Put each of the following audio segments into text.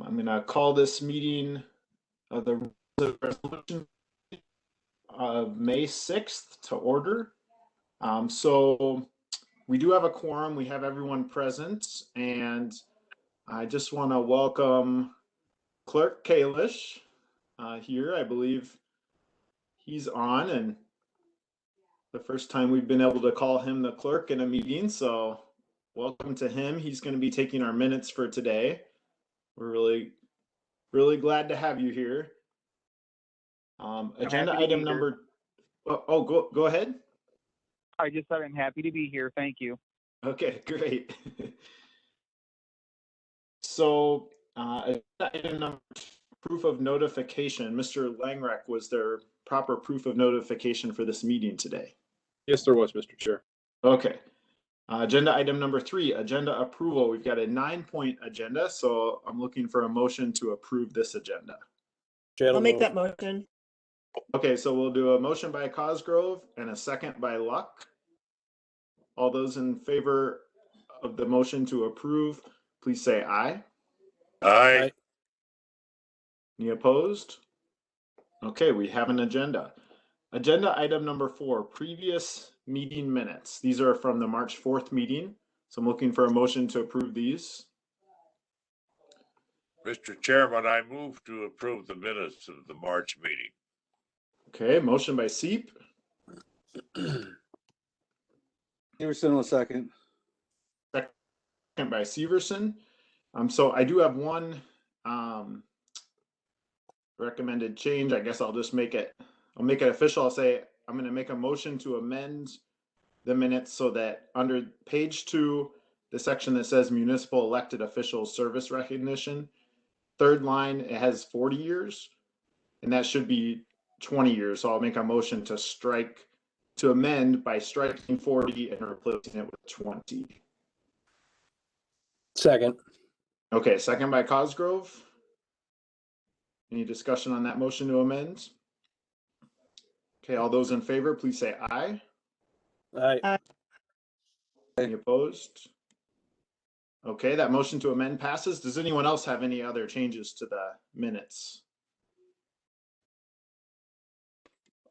I'm going to call this meeting of the resolution of May 6th to order. So we do have a quorum. We have everyone present, and I just want to welcome Clerk Kalish here. I believe he's on, and the first time we've been able to call him the clerk in a meeting. So welcome to him. He's going to be taking our minutes for today. We're really glad to have you here. Agenda item number. Oh, go ahead. I just said I'm happy to be here. Thank you. Okay, great. So, agenda item number 2, proof of notification. Mr. Langrek, was there proper proof of notification for this meeting today? Yes, there was, Mr. Chair. Okay. Agenda item number 3, agenda approval. We've got a 9-point agenda, so I'm looking for a motion to approve this agenda. I'll make that motion. Okay, so we'll do a motion by Cosgrove and a second by Luck. All those in favor of the motion to approve, please say aye. Aye. Any opposed? Okay, we have an agenda. Agenda item number 4, previous meeting minutes. These are from the March 4th meeting. So I'm looking for a motion to approve these. Mr. Chairman, I move to approve the minutes of the March meeting. Okay, motion by Seep. Severson will second. Second by Severson. So I do have one recommended change. I guess I'll just make it official. I'll say I'm going to make a motion to amend the minutes so that under page 2, the section that says municipal elected officials service recognition, third line, it has 40 years, and that should be 20 years. So I'll make a motion to amend by striking 40 and replacing it with 20. Second. Okay, second by Cosgrove. Any discussion on that motion to amend? Okay, all those in favor, please say aye. Aye. Any opposed? Okay, that motion to amend passes. Does anyone else have any other changes to the minutes?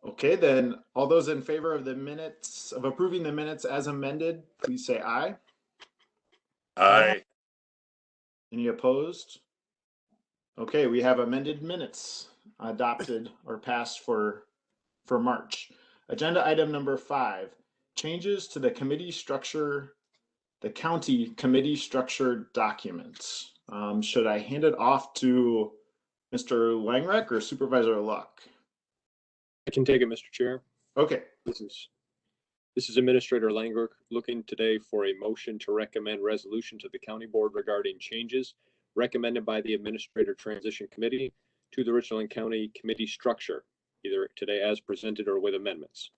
Okay, then all those in favor of the minutes, of approving the minutes as amended, please say aye. Aye. Any opposed? Okay, we have amended minutes adopted or passed for March. Agenda item number 5, changes to the committee structure, the county committee structure documents. Should I hand it off to Mr. Langrek or Supervisor Luck? I can take it, Mr. Chair. Okay. This is Administrator Langrek looking today for a motion to recommend resolution to the county board regarding changes recommended by the Administrator Transition Committee to the Richland County committee structure, either today as presented or with amendments.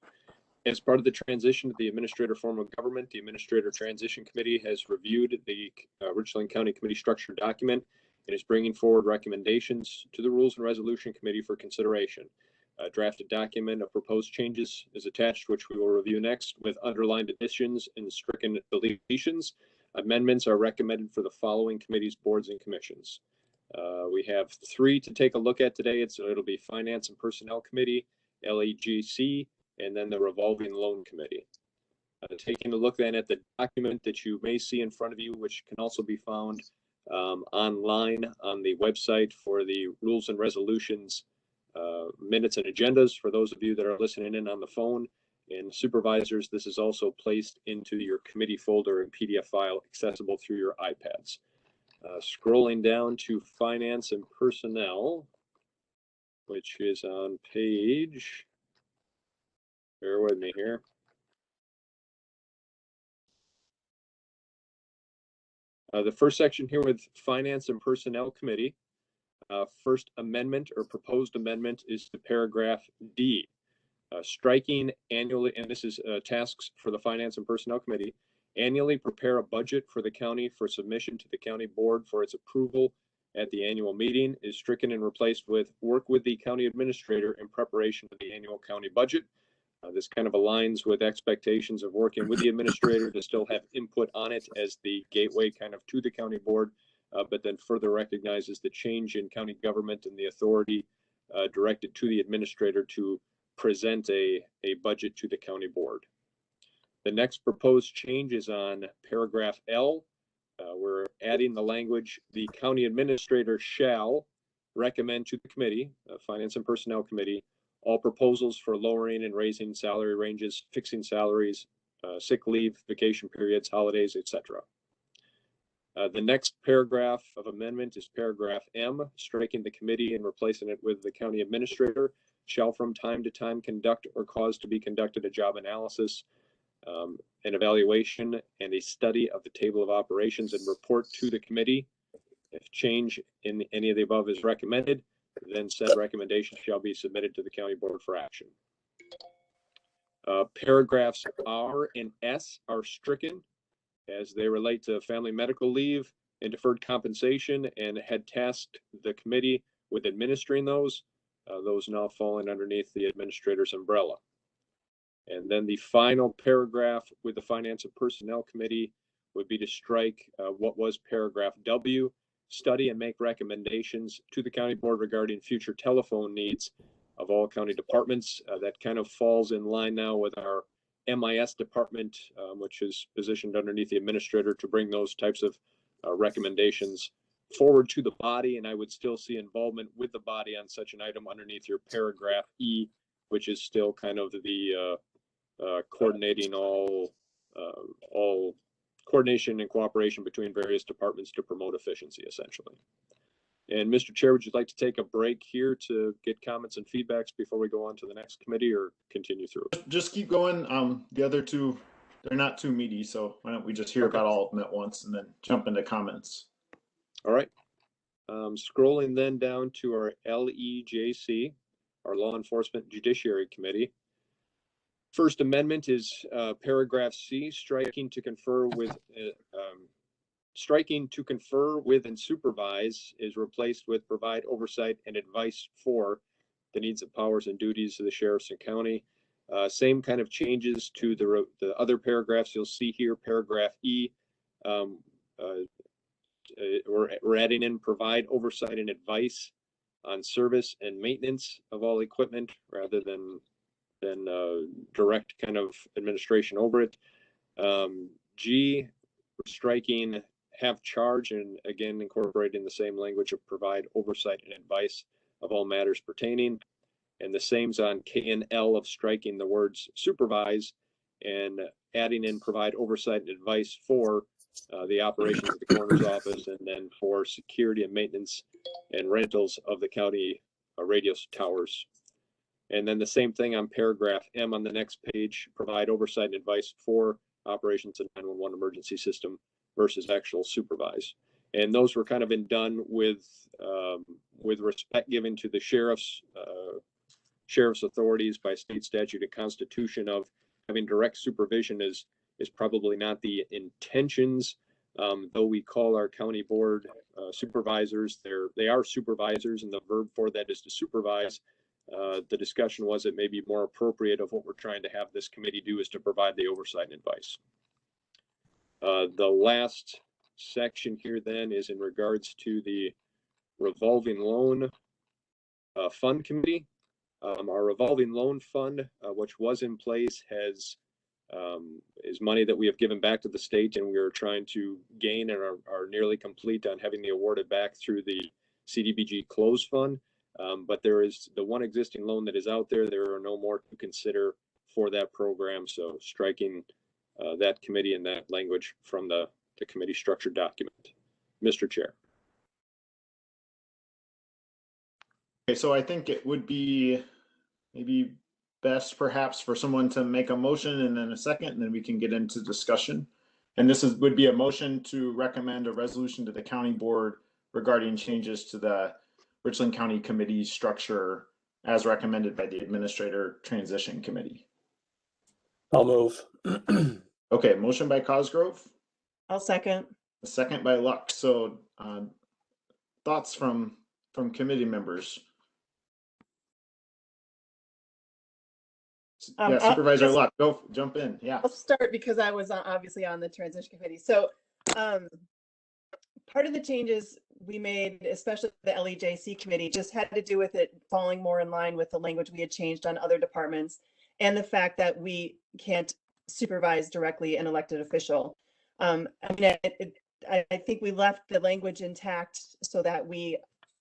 As part of the transition to the administrator form of government, the Administrator Transition Committee has reviewed the Richland County committee structure document and is bringing forward recommendations to the Rules and Resolution Committee for consideration. A drafted document of proposed changes is attached, which we will review next, with underlined additions and stricken deletions. Amendments are recommended for the following committees, boards, and commissions. We have 3 to take a look at today. It'll be Finance and Personnel Committee, LAGC, and then the Revolving Loan Committee. Taking a look then at the document that you may see in front of you, which can also be found online on the website for the Rules and Resolutions minutes and agendas. For those of you that are listening in on the phone, and supervisors, this is also placed into your committee folder and PDF file accessible through your iPads. Scrolling down to Finance and Personnel, which is on page, bear with me here. The first section here with Finance and Personnel Committee, first amendment or proposed amendment is to paragraph D. Striking annually, and this is tasks for the Finance and Personnel Committee, annually prepare a budget for the county for submission to the county board for its approval at the annual meeting, is stricken and replaced with work with the county administrator in preparation of the annual county budget. This kind of aligns with expectations of working with the administrator to still have input on it as the gateway kind of to the county board but then further recognizes the change in county government and the authority directed to the administrator to present a budget to the county board. The next proposed change is on paragraph L. We're adding the language, the county administrator shall recommend to the committee, Finance and Personnel Committee, all proposals for lowering and raising salary ranges, fixing salaries, sick leave, vacation periods, holidays, etc. The next paragraph of amendment is paragraph M, striking the committee and replacing it with the county administrator shall from time to time conduct or cause to be conducted a job analysis, an evaluation, and a study of the table of operations and report to the committee. If change in any of the above is recommended, then said recommendation shall be submitted to the county board for action. Paragraphs R and S are stricken as they relate to family medical leave and deferred compensation, and had tasked the committee with administering those. Those now falling underneath the administrator's umbrella. And then the final paragraph with the Finance and Personnel Committee would be to strike what was paragraph W, study and make recommendations to the county board regarding future telephone needs of all county departments. That kind of falls in line now with our MIS department, which is positioned underneath the administrator to bring those types of recommendations forward to the body. And I would still see involvement with the body on such an item underneath your paragraph E, which is still kind of the coordinating all coordination and cooperation between various departments to promote efficiency, essentially. And Mr. Chair, would you like to take a break here to get comments and feedbacks before we go on to the next committee, or continue through? Just keep going. The other two, they're not too meaty, so why don't we just hear about all of them at once and then jump into comments? All right. Scrolling then down to our LEJC, our Law Enforcement Judiciary Committee. First amendment is paragraph C, striking to confer with and supervise is replaced with provide oversight and advice for the needs of powers and duties of the sheriffs and county. Same kind of changes to the other paragraphs you'll see here. Paragraph E, we're adding in provide oversight and advice on service and maintenance of all equipment rather than direct kind of administration over it. G, we're striking have charge, and again incorporating the same language of provide oversight and advice of all matters pertaining. And the same's on K and L of striking the words supervise and adding in provide oversight and advice for the operations of the coroner's office, and then for security and maintenance and rentals of the county radio towers. And then the same thing on paragraph M on the next page, provide oversight and advice for operations and 911 emergency system versus actual supervise. And those were kind of done with respect given to the sheriff's authorities by state statute and constitution of having direct supervision is probably not the intentions. Though we call our county board supervisors, they are supervisors, and the verb for that is to supervise. The discussion was it may be more appropriate of what we're trying to have this committee do is to provide the oversight and advice. The last section here then is in regards to the revolving loan fund committee. Our revolving loan fund, which was in place, is money that we have given back to the state, and we are trying to gain and are nearly complete on having the awarded back through the CDBG closed fund. But there is the one existing loan that is out there. There are no more to consider for that program. So striking that committee and that language from the committee structure document. Mr. Chair. Okay, so I think it would be maybe best perhaps for someone to make a motion and then a second, and then we can get into discussion. And this would be a motion to recommend a resolution to the county board regarding changes to the Richland County Committee structure as recommended by the Administrator Transition Committee. I'll move. Okay, motion by Cosgrove, I'll second. a second by Luck. So thoughts from committee members? Yeah, Supervisor Luck, go jump in. Yeah. I'll start because I was obviously on the transition committee. So part of the changes we made, especially the LEJC committee, just had to do with it falling more in line with the language we had changed on other departments and the fact that we can't supervise directly an elected official. I mean, I think we left the language intact so that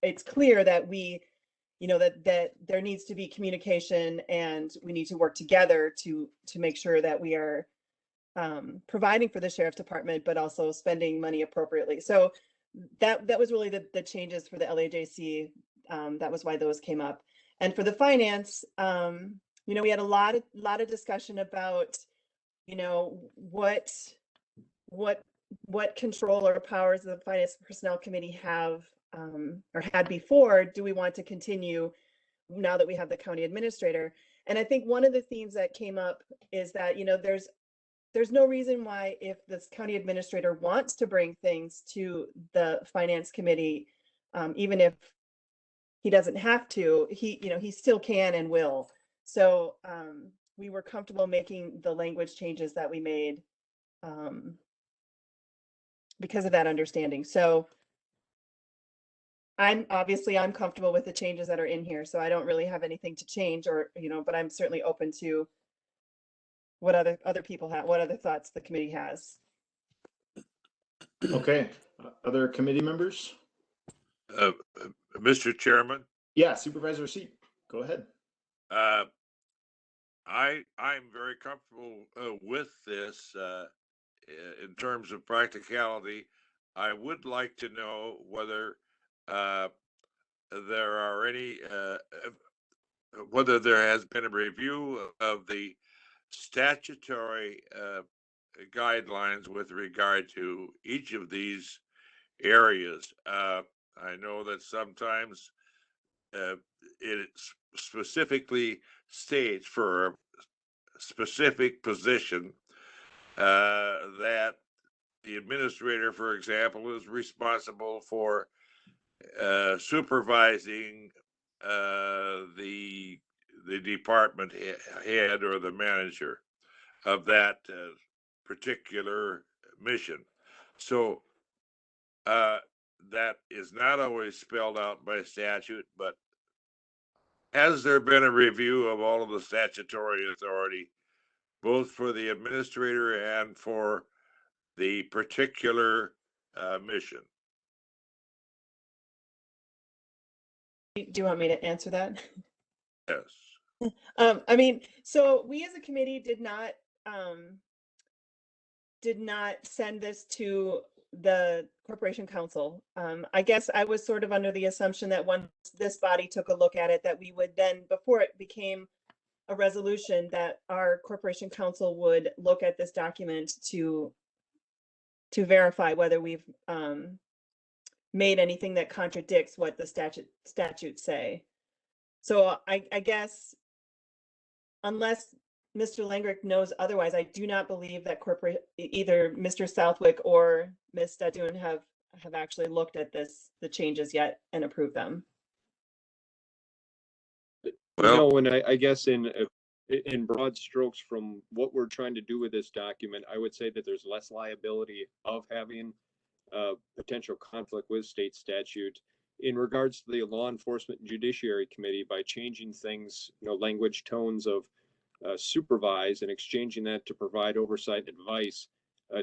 it's clear that that there needs to be communication and we need to work together to make sure that we are providing for the sheriff's department, but also spending money appropriately. So that was really the changes for the LAJC. That was why those came up. And for the finance, we had a lot of discussion about, what control or powers the finance personnel committee have or had before. Do we want to continue now that we have the county administrator? And I think one of the themes that came up is that, there's no reason why, if this county administrator wants to bring things to the finance committee, even if he doesn't have to, he still can and will. So we were comfortable making the language changes that we made because of that understanding. So I'm comfortable with the changes that are in here. So I don't really have anything to change, or, but I'm certainly open to what other people have, what other thoughts the committee has. Okay, other committee members? Mr. Chairman, Yeah, Supervisor Seat, go ahead. I'm very comfortable with this in terms of practicality. I would like to know whether there are any whether there has been a review of the statutory guidelines with regard to each of these areas. I know that sometimes it specifically states for a specific position that the administrator, for example, is responsible for supervising the department head or the manager of that particular mission. So that is not always spelled out by statute, but has there been a review of all of the statutory authority, both for the administrator and for the particular mission? Do you want me to answer that? Yes. I mean, so we as a committee did not send this to the Corporation Council. I guess I was sort of under the assumption that once this body took a look at it, that we would then, before it became a resolution, that our Corporation Council would look at this document to verify whether we've made anything that contradicts what the statutes say. So I guess, unless Mr. Langrick knows otherwise, I do not believe that either Mr. Southwick or Ms. Dadun have actually looked at the changes yet and approved them. Well, and I guess in broad strokes, from what we're trying to do with this document, I would say that there's less liability of having potential conflict with state statute. In regards to the Law Enforcement and Judiciary Committee, by changing things, language tones of supervise and exchanging that to provide oversight and advice,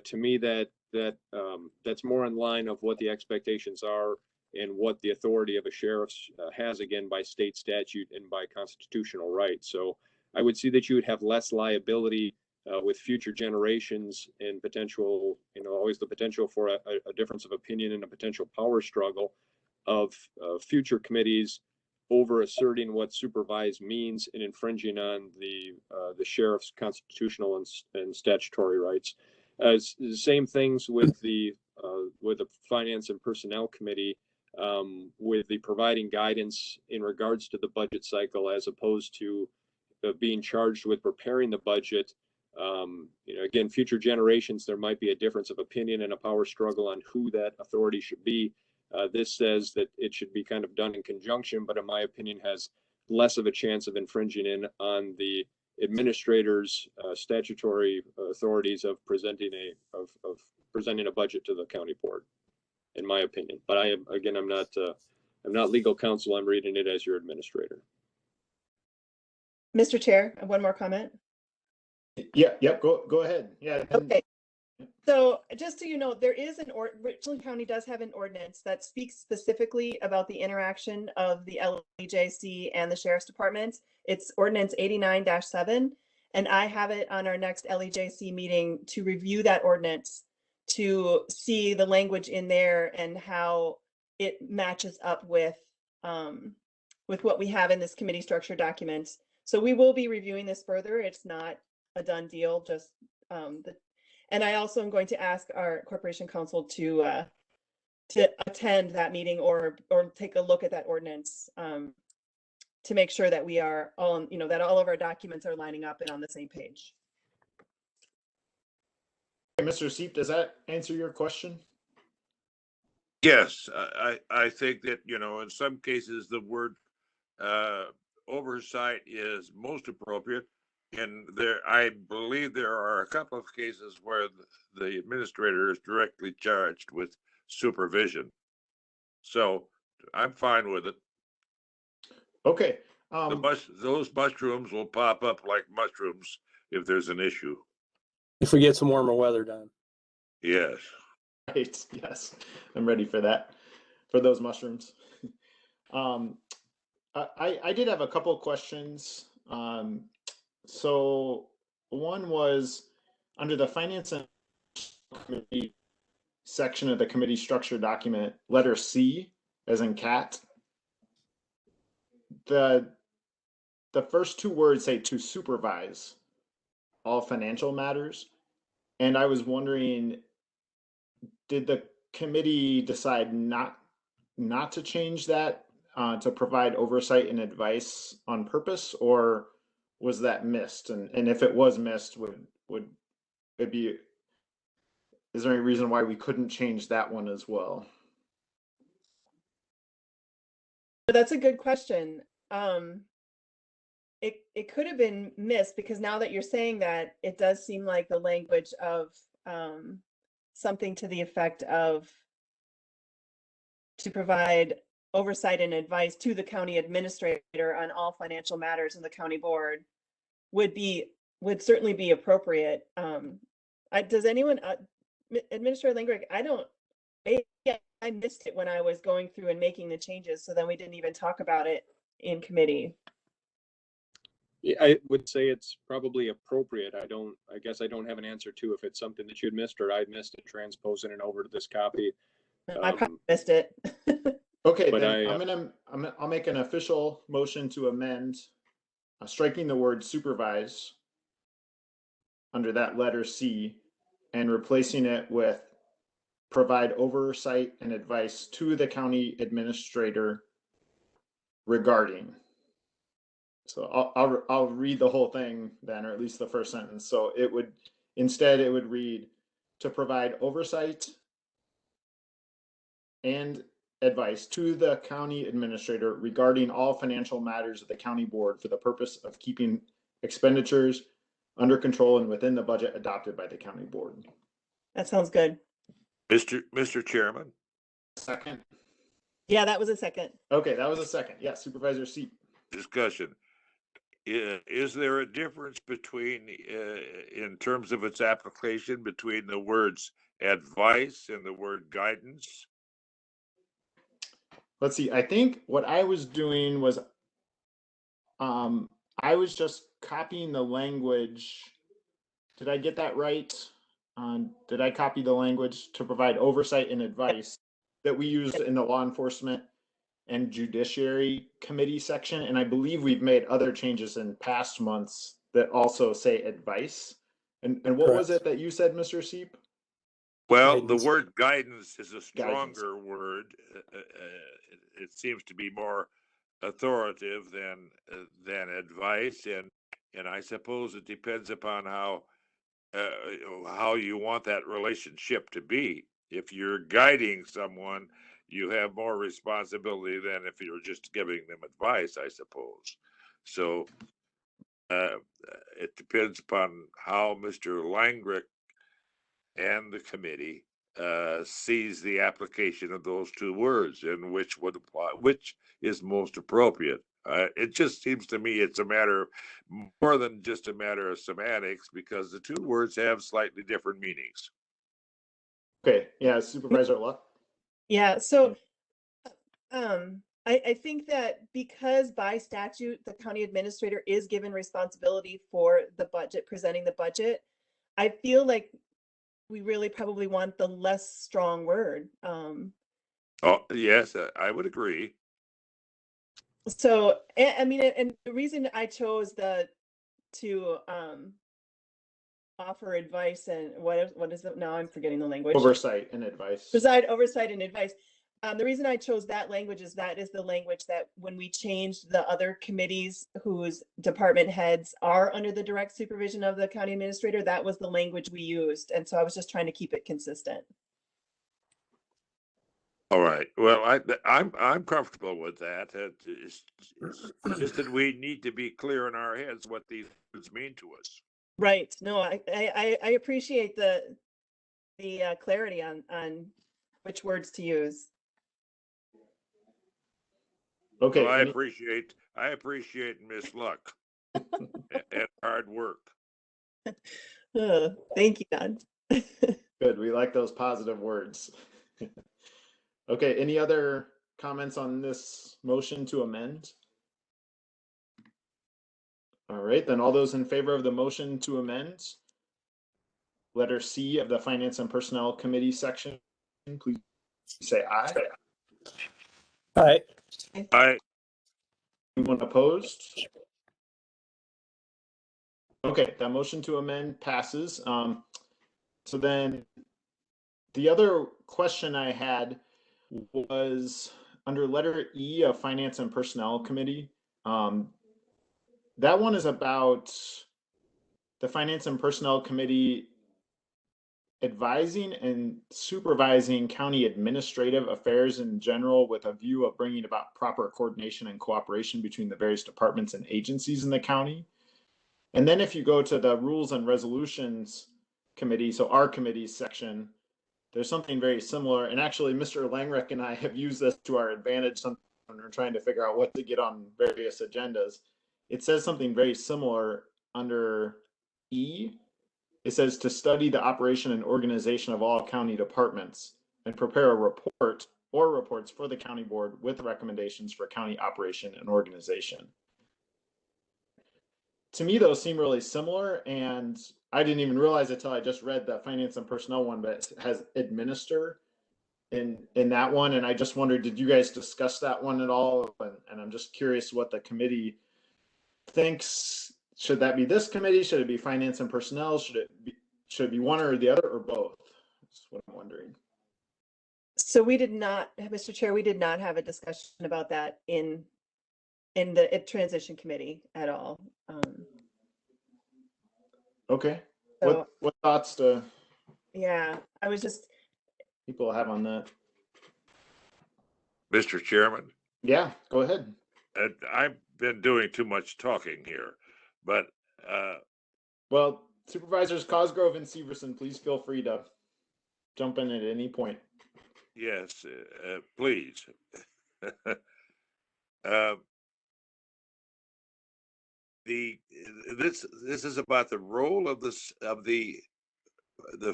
to me that's more in line of what the expectations are and what the authority of a sheriff has, again, by state statute and by constitutional right. So I would see that you would have less liability with future generations and potential, always the potential for a difference of opinion and a potential power struggle of future committees over asserting what supervise means and infringing on the sheriff's constitutional and statutory rights. The same things with the Finance and Personnel Committee, with the providing guidance in regards to the budget cycle, as opposed to being charged with preparing the budget. Again, future generations, there might be a difference of opinion and a power struggle on who that authority should be. This says that it should be kind of done in conjunction, but in my opinion has less of a chance of infringing on the administrator's statutory authorities of presenting a budget to the county board. in my opinion. But I am, again, I'm not legal counsel. I'm reading it as your administrator. Mr. Chair, one more comment. Yeah, yep, go ahead. Yeah. Okay. So just so you know, there is Richland County does have an ordinance that speaks specifically about the interaction of the LEJC and the Sheriff's Department. It's Ordinance 89-7, and I have it on our next LEJC meeting to review that ordinance to see the language in there and how it matches up with what we have in this committee structure document. So we will be reviewing this further. It's not a done deal, just and I also am going to ask our corporation counsel to attend that meeting or take a look at that ordinance to make sure that we are all, that all of our documents are lining up and on the same page. Mr. Seep, does that answer your question? Yes, I think that, in some cases, the word oversight is most appropriate. And I believe there are a couple of cases where the administrator is directly charged with supervision. So I'm fine with it. Okay. Those mushrooms will pop up like mushrooms if there's an issue. If we get some warmer weather done. Yes. Right. Yes, I'm ready for that. For those mushrooms. I did have a couple of questions. So one was under the Finance and Committee section of the committee structure document, letter C, as in cat. The first two words say to supervise all financial matters. And I was wondering, did the committee decide not to change that to provide oversight and advice on purpose, or was that missed? And if it was missed, would it be, is there any reason why we couldn't change that one as well? That's a good question. It could have been missed because now that you're saying that, it does seem like the language of something to the effect of to provide oversight and advice to the county administrator on all financial matters in the county board would certainly be appropriate. Does anyone, Administrator Langrick, I missed it when I was going through and making the changes, so then we didn't even talk about it in committee. Yeah, I would say it's probably appropriate. I guess I don't have an answer to if it's something that you'd missed or I missed it transposing it over to this copy. I probably missed it. Okay, But then I'll make an official motion to amend, striking the word supervise under that letter C and replacing it with provide oversight and advice to the county administrator regarding. So I'll read the whole thing then, or at least the first sentence. So it would read to provide oversight and advice to the county administrator regarding all financial matters of the county board for the purpose of keeping expenditures under control and within the budget adopted by the county board. That sounds good. Mr. Chairman. Second. Yeah, that was a second. Okay, that was a second. Yeah, Supervisor Seep. Discussion. Is there a difference between, in terms of its application, between the words advice and the word guidance? Let's see. I think what I was doing was, I was just copying the language. Did I get that right? Did I copy the language to provide oversight and advice that we used in the law enforcement and judiciary committee section? And I believe we've made other changes in past months that also say advice. And what Correct. was it that you said, Mr. Seep? Well, Guidance. the word guidance is a stronger word. It seems to be more authoritative than advice, and I suppose it depends upon how you want that relationship to be. If you're guiding someone, you have more responsibility than if you're just giving them advice, I suppose. So it depends upon how Mr. Langrick and the committee sees the application of those two words and which would apply, which is most appropriate. It just seems to me it's a matter more than just a matter of semantics, because the two words have slightly different meanings. Okay, yeah, Supervisor Luck. Yeah, so I think that because by statute, the county administrator is given responsibility for the budget, presenting the budget, I feel like we really probably want the less strong word. Oh, yes, I would agree. So, I mean, and the reason I chose to offer advice and what is it? Now I'm forgetting the language. Oversight and advice. Oversight and advice. The reason I chose that language is that is the language that when we changed the other committees whose department heads are under the direct supervision of the county administrator, that was the language we used. And so I was just trying to keep it consistent. All right. Well, I'm comfortable with that. It's just that we need to be clear in our heads what these words mean to us. Right. No, I appreciate the clarity on which words to use. Okay. Well, I appreciate Miss Luck and hard work. Thank you, Don. Good. We like those positive words. Okay. Any other comments on this motion to amend? All right. Then all those in favor of the motion to amend, letter C of the Finance and Personnel Committee section, please say aye. Aye. Anyone opposed? Okay, that motion to amend passes. So then the other question I had was under letter E of Finance and Personnel Committee. That one is about the Finance and Personnel Committee advising and supervising county administrative affairs in general with a view of bringing about proper coordination and cooperation between the various departments and agencies in the county. And then if you go to the Rules and Resolutions Committee, so our committee's section, there's something very similar. And actually, Mr. Langrick and I have used this to our advantage when we're trying to figure out what to get on various agendas. It says something very similar under E. It says to study the operation and organization of all county departments and prepare a report or reports for the county board with recommendations for county operation and organization. To me, those seem really similar, and I didn't even realize it until I just read the Finance and Personnel one, but it has administer in that one, and I just wondered, did you guys discuss that one at all? And I'm just curious what the committee thinks. Should that be this committee? Should it be Finance and Personnel? Should it be one or the other or both? That's what I'm wondering. So we did not, Mr. Chair, we did not have a discussion about that in the transition committee at all. Okay. So, what thoughts do yeah, I was just, people have on that? Mr. Chairman, Yeah, go ahead. I've been doing too much talking here, but Well, Supervisors Cosgrove and Severson, please feel free to jump in at any point. yes, please. This is about the role of the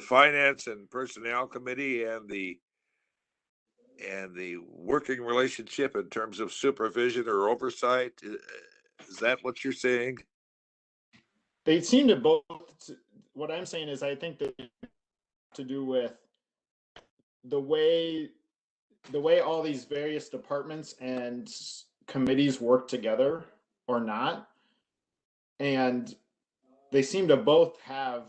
Finance and Personnel Committee and the working relationship in terms of supervision or oversight. Is that what you're saying? They seem to both. What I'm saying is, I think they have to do with the way all these various departments and committees work together or not. And they seem to both have,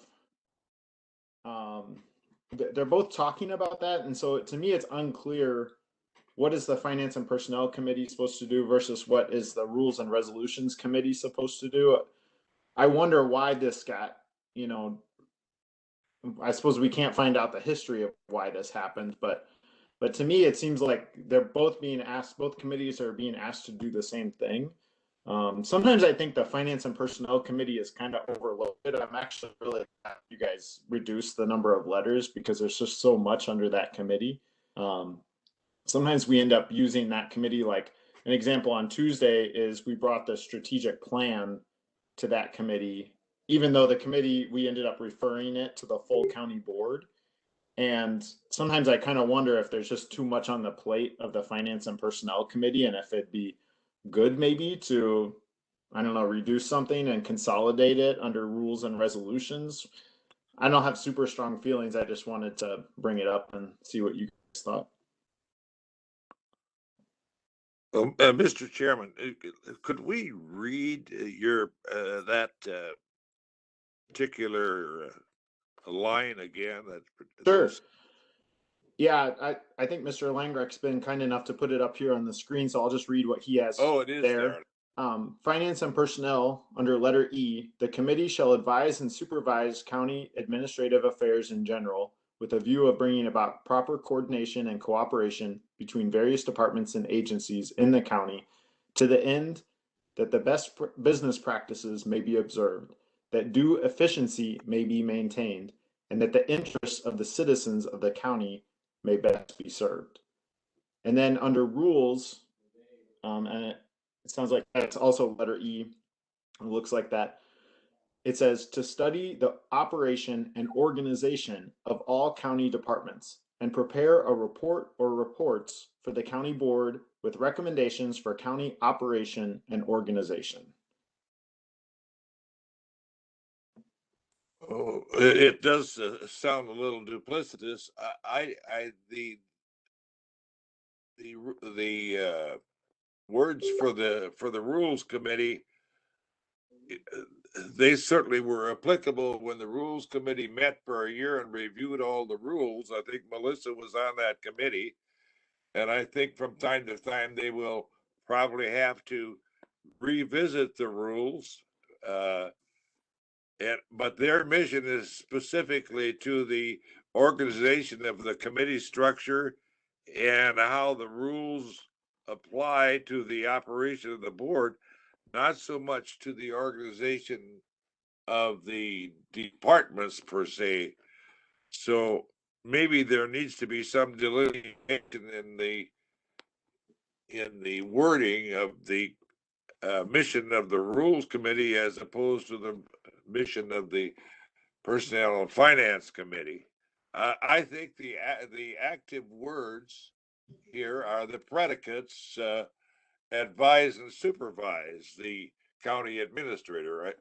they're both talking about that. And so to me, it's unclear what is the Finance and Personnel Committee supposed to do versus what is the Rules and Resolutions Committee supposed to do. I wonder why this got, I suppose we can't find out the history of why this happened, but to me, it seems like they're both being asked, both committees are being asked to do the same thing. Sometimes I think the Finance and Personnel Committee is kind of overloaded. I'm actually really glad you guys reduce the number of letters because there's just so much under that committee. Sometimes we end up using that committee. Like an example on Tuesday is we brought the strategic plan to that committee, even though the committee, we ended up referring it to the full county board. And sometimes I kind of wonder if there's just too much on the plate of the Finance and Personnel Committee, and if it'd be good maybe to, I don't know, reduce something and consolidate it under rules and resolutions. I don't have super strong feelings. I just wanted to bring it up and see what you guys thought. Mr. Chairman, could we read your that particular line again? Sure. Yeah, I think Mr. Langrecht's been kind enough to put it up here on the screen, so I'll just read what he has. Oh, it is there. Finance and Personnel, under letter E, the committee shall advise and supervise county administrative affairs in general, with a view of bringing about proper coordination and cooperation between various departments and agencies in the county, to the end that the best business practices may be observed, that due efficiency may be maintained, and that the interests of the citizens of the county may best be served. And then under rules, and it sounds like that's also letter E. It looks like that. It says to study the operation and organization of all county departments and prepare a report or reports for the county board with recommendations for county operation and organization. Oh, it does sound a little duplicitous. The words for the rules committee, they certainly were applicable when the rules committee met for a year and reviewed all the rules. I think Melissa was on that committee, and I think from time to time they will probably have to revisit the rules. But their mission is specifically to the organization of the committee structure and how the rules apply to the operation of the board, not so much to the organization of the departments per se. So maybe there needs to be some delineation in the wording of the mission of the rules committee as opposed to the mission of the personnel and finance committee. I think the active words here are the predicates, advise and supervise the county administrator.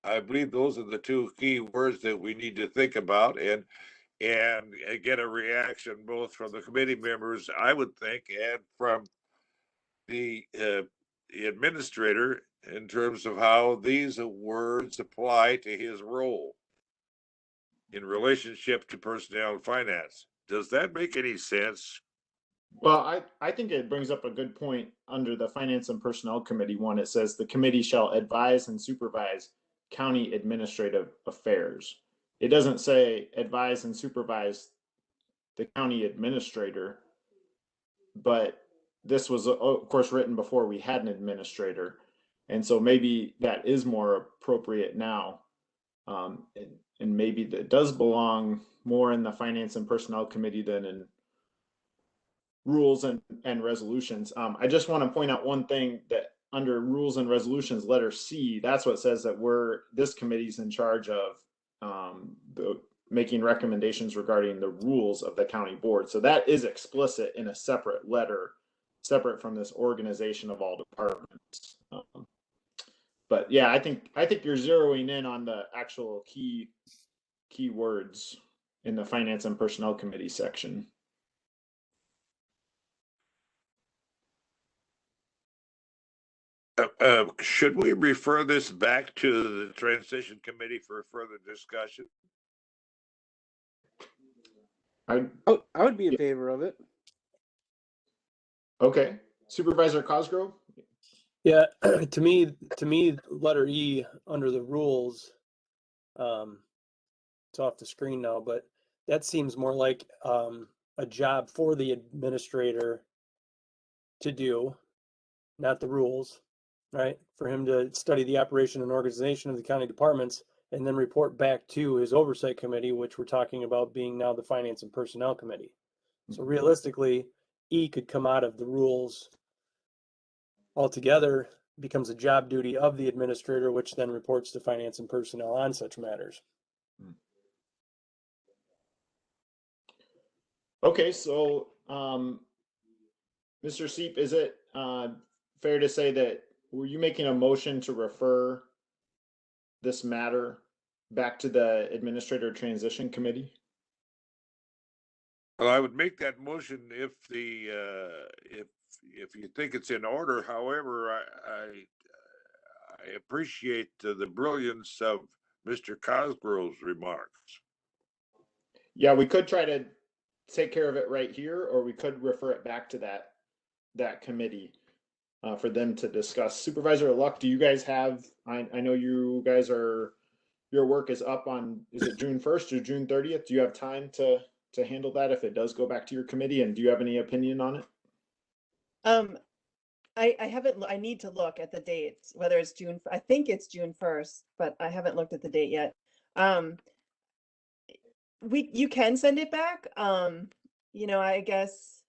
I believe those are the two key words that we need to think about and get a reaction both from the committee members, I would think, and from the administrator in terms of how these words apply to his role in relationship to personnel and finance. Does that make any sense? Well, I think it brings up a good point under the Finance and Personnel Committee one. It says the committee shall advise and supervise county administrative affairs. It doesn't say advise and supervise the county administrator, but this was, of course, written before we had an administrator. And so maybe that is more appropriate now. And maybe that does belong more in the Finance and Personnel Committee than in rules and resolutions. I just want to point out one thing, that under rules and resolutions, letter C, that's what says that this committee's in charge of making recommendations regarding the rules of the county board. So that is explicit in a separate letter, separate from this organization of all departments. But yeah, I think you're zeroing in on the actual key words in the Finance and Personnel Committee section. Should we refer this back to the transition committee for further discussion? I would be in favor of it. Okay, Supervisor Cosgrove. Yeah, to me, letter E under the rules, it's off the screen now, but that seems more like a job for the administrator to do, not the rules. right? For him to study the operation and organization of the county departments and then report back to his oversight committee, which we're talking about being now the Finance and Personnel Committee. So realistically, E could come out of the rules altogether, becomes a job duty of the administrator, which then reports to Finance and Personnel on such matters. Okay, so Mr. Seep, is it fair to say that were you making a motion to refer this matter back to the Administrator Transition Committee? Well, I would make that motion if the if you think it's in order. However, I appreciate the brilliance of Mr. Cosgrove's remarks. Yeah, we could try to take care of it right here, or we could refer it back to that committee for them to discuss. Supervisor Luck, do you guys have? I know you guys are. Your work is up on. Is it June 1st or June 30th? Do you have time to handle that if it does go back to your committee? And do you have any opinion on it? I haven't, I need to look at the dates, whether it's June, I think it's June 1st, but I haven't looked at the date yet. You can send it back. You know, I guess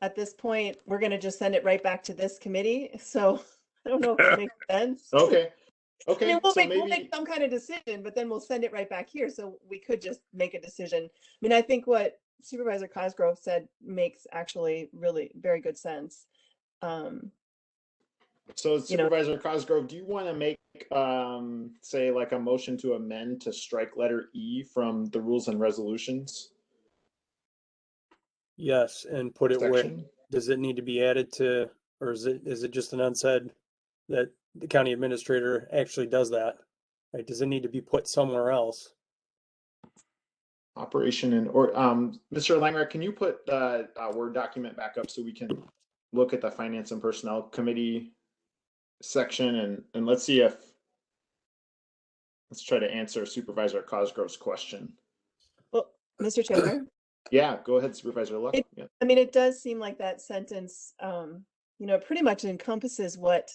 at this point, we're gonna just send it right back to this committee. So I don't know if it makes sense. Okay. I Okay. mean, we'll So make maybe some kind of decision, but then we'll send it right back here. So we could just make a decision. I mean, I think what Supervisor Cosgrove said makes actually really very good sense. so Supervisor Cosgrove, do you want to make say like a motion to amend to strike letter E from the rules and resolutions Yes, and put it where, section? does it need to be added to, or is it just an unsaid that the county administrator actually does that? Right? Does it need to be put somewhere else? Operation and or Mr. Langrat, can you put the Word document back up so we can look at the Finance and Personnel Committee section and let's see if let's try to answer Supervisor Cosgrove's question. Well, Mr. Chair. Yeah, go ahead, Supervisor Luck. Yeah. I mean, it does seem like that sentence, you know, pretty much encompasses what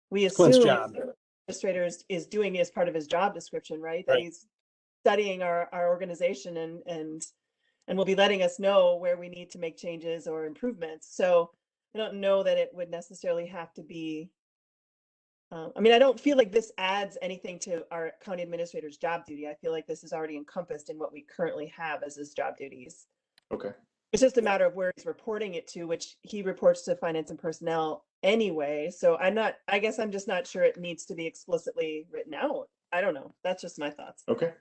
we Clint's assume job. the administrator is doing as part of his job description, right? That Right. he's studying our organization and will be letting us know where we need to make changes or improvements. So I don't know that it would necessarily have to be. I mean, I don't feel like this adds anything to our county administrator's job duty. I feel like this is already encompassed in what we currently have as his job duties. Okay. It's just a matter of where he's reporting it to, which he reports to Finance and Personnel anyway. So I guess I'm just not sure it needs to be explicitly written out. I don't know. That's just my thoughts. Okay.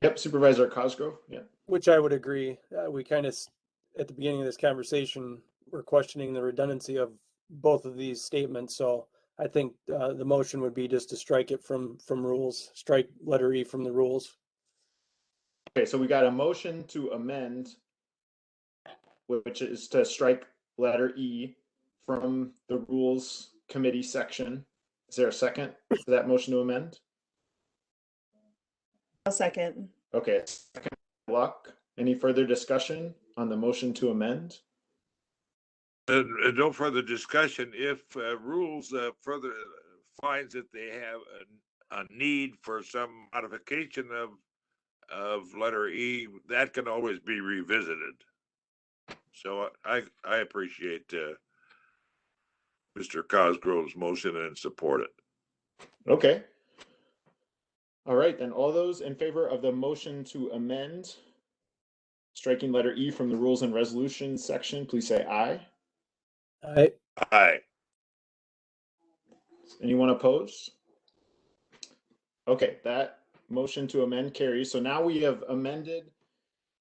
Yep, Supervisor Cosgrove. Yeah. Which I would agree. We kind of, at the beginning of this conversation, we're questioning the redundancy of both of these statements. So I think the motion would be just to strike it from rules, strike letter E from the rules. Okay, so we got a motion to amend, which is to strike letter E from the Rules Committee section. Is there a second to that motion to amend? I'll second. Okay, second. Luck. Any further discussion on the motion to amend? No further discussion. If rules further finds that they have a need for some modification of letter E, that can always be revisited. So I appreciate Mr. Cosgrove's motion and support it. Okay. All right, then all those in favor of the motion to amend, striking letter E from the Rules and Resolutions section, please say aye. Aye. Aye. Anyone opposed? Okay, that motion to amend carries. So now we have amended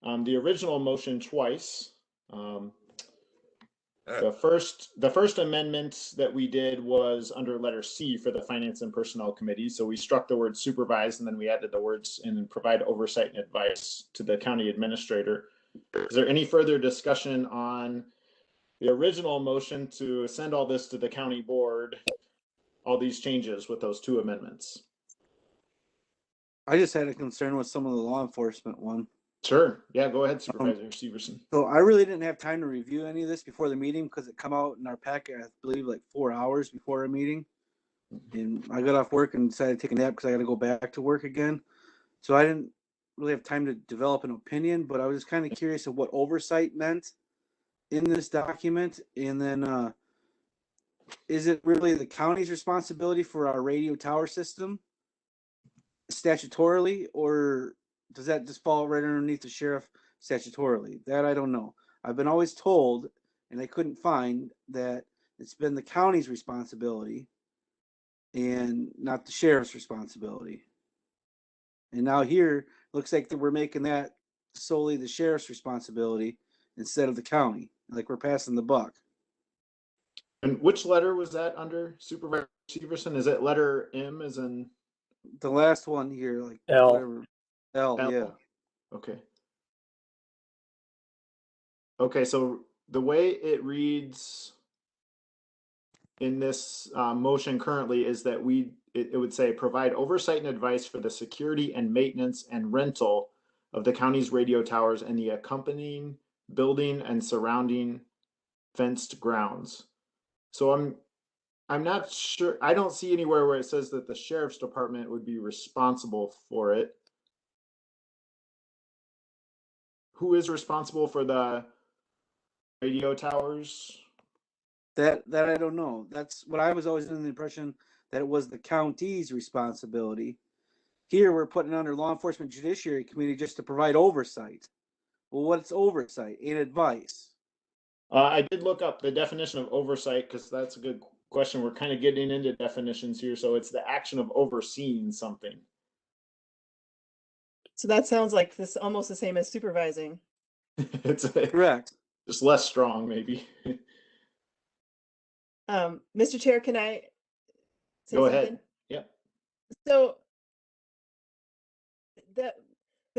the original motion twice. The first amendment that we did was under letter C for the Finance and Personnel Committee. So we struck the word supervise and then we added the words and provide oversight and advice to the county administrator. Is there any further discussion on the original motion to send all this to the county board, all these changes with those two amendments? I just had a concern with some of the law enforcement one. Sure. Yeah, go ahead, Supervisor Severson. So I really didn't have time to review any of this before the meeting because it come out in our packet, I believe, like 4 hours before our meeting. And I got off work and decided to take a nap because I got to go back to work again. So I didn't really have time to develop an opinion, but I was just kind of curious of what oversight meant in this document. And then, is it really the county's responsibility for our radio tower system statutorily, or does that just fall right underneath the sheriff statutorily? That I don't know. I've been always told, and I couldn't find, that it's been the county's responsibility and not the sheriff's responsibility. And now here, looks like that we're making that solely the sheriff's responsibility instead of the county. Like we're passing the buck. And which letter was that under, Supervisor Severson? Is it letter M as in The last one here, like L. whatever. L, L? yeah. Okay. Okay, so the way it reads in this motion currently is that it would say provide oversight and advice for the security and maintenance and rental of the county's radio towers and the accompanying building and surrounding fenced grounds. So I'm not sure. I don't see anywhere where it says that the sheriff's department would be responsible for it. Who is responsible for the radio towers? That I don't know. That's what I was always under the impression, that it was the county's responsibility. Here we're putting under Law Enforcement Judiciary Committee just to provide oversight. Well, what's oversight and advice? I did look up the definition of oversight because that's a good question. We're kind of getting into definitions here. So it's the action of overseeing something. So that sounds like this almost the same as supervising. It's Correct. just less strong, maybe. Mr. Chair, can I say Go something? ahead. Yep. So the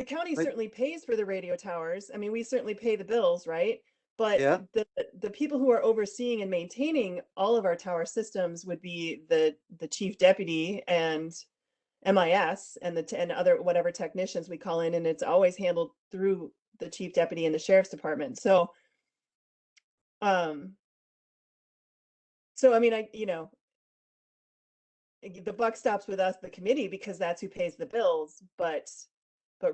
county Like- certainly pays for the radio towers. I mean, we certainly pay the bills, right? But Yeah. the people who are overseeing and maintaining all of our tower systems would be the chief deputy and MIS and and other whatever technicians we call in, and it's always handled through the chief deputy and the sheriff's department. So I mean, the buck stops with us, the committee, because that's who pays the bills, but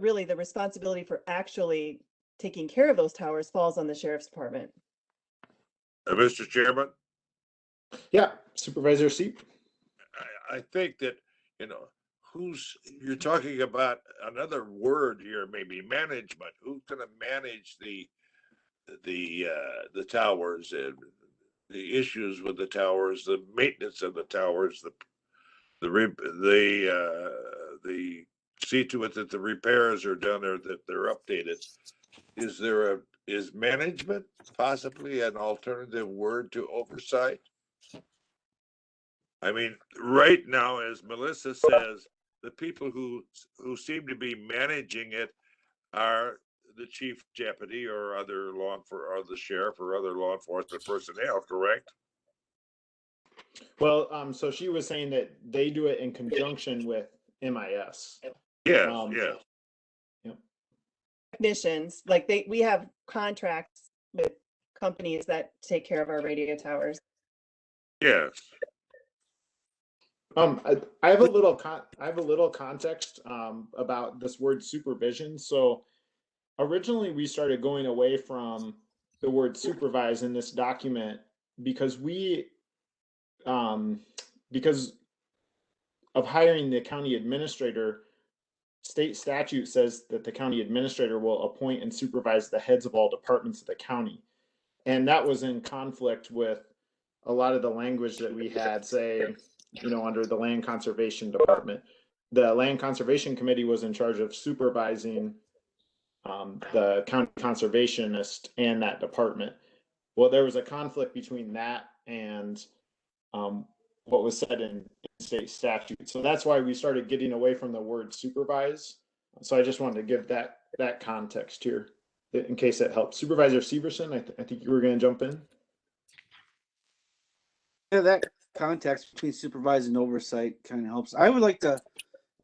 really the responsibility for actually taking care of those towers falls on the sheriff's department. Mr. Chairman, Yeah, Supervisor Seep. I think that, you're talking about another word here, maybe management. Who's going to manage the towers and the issues with the towers, the maintenance of the towers, the see to it that the repairs are done or that they're updated. Is management possibly an alternative word to oversight? I mean, right now, as Melissa says, the people who seem to be managing it are the chief deputy or or the sheriff or other law enforcement personnel, correct? Well, so she was saying that they do it in conjunction with MIS. Yes, Um, yes. Technicians, like we have contracts with companies that take care of our radio towers. Yes. I have a little context about this word supervision. So originally we started going away from the word supervise in this document because because of hiring the county administrator. State statute says that the county administrator will appoint and supervise the heads of all departments of the county. And that was in conflict with a lot of the language that we had, say, under the land conservation department. The land conservation committee was in charge of supervising the county conservationist and that department. Well, there was a conflict between that and what was said in state statute. So that's why we started getting away from the word supervise. So I just wanted to give that context here in case that helps. Supervisor Severson, I think you were going to jump in. Yeah, that context between supervising and oversight kind of helps. I would like to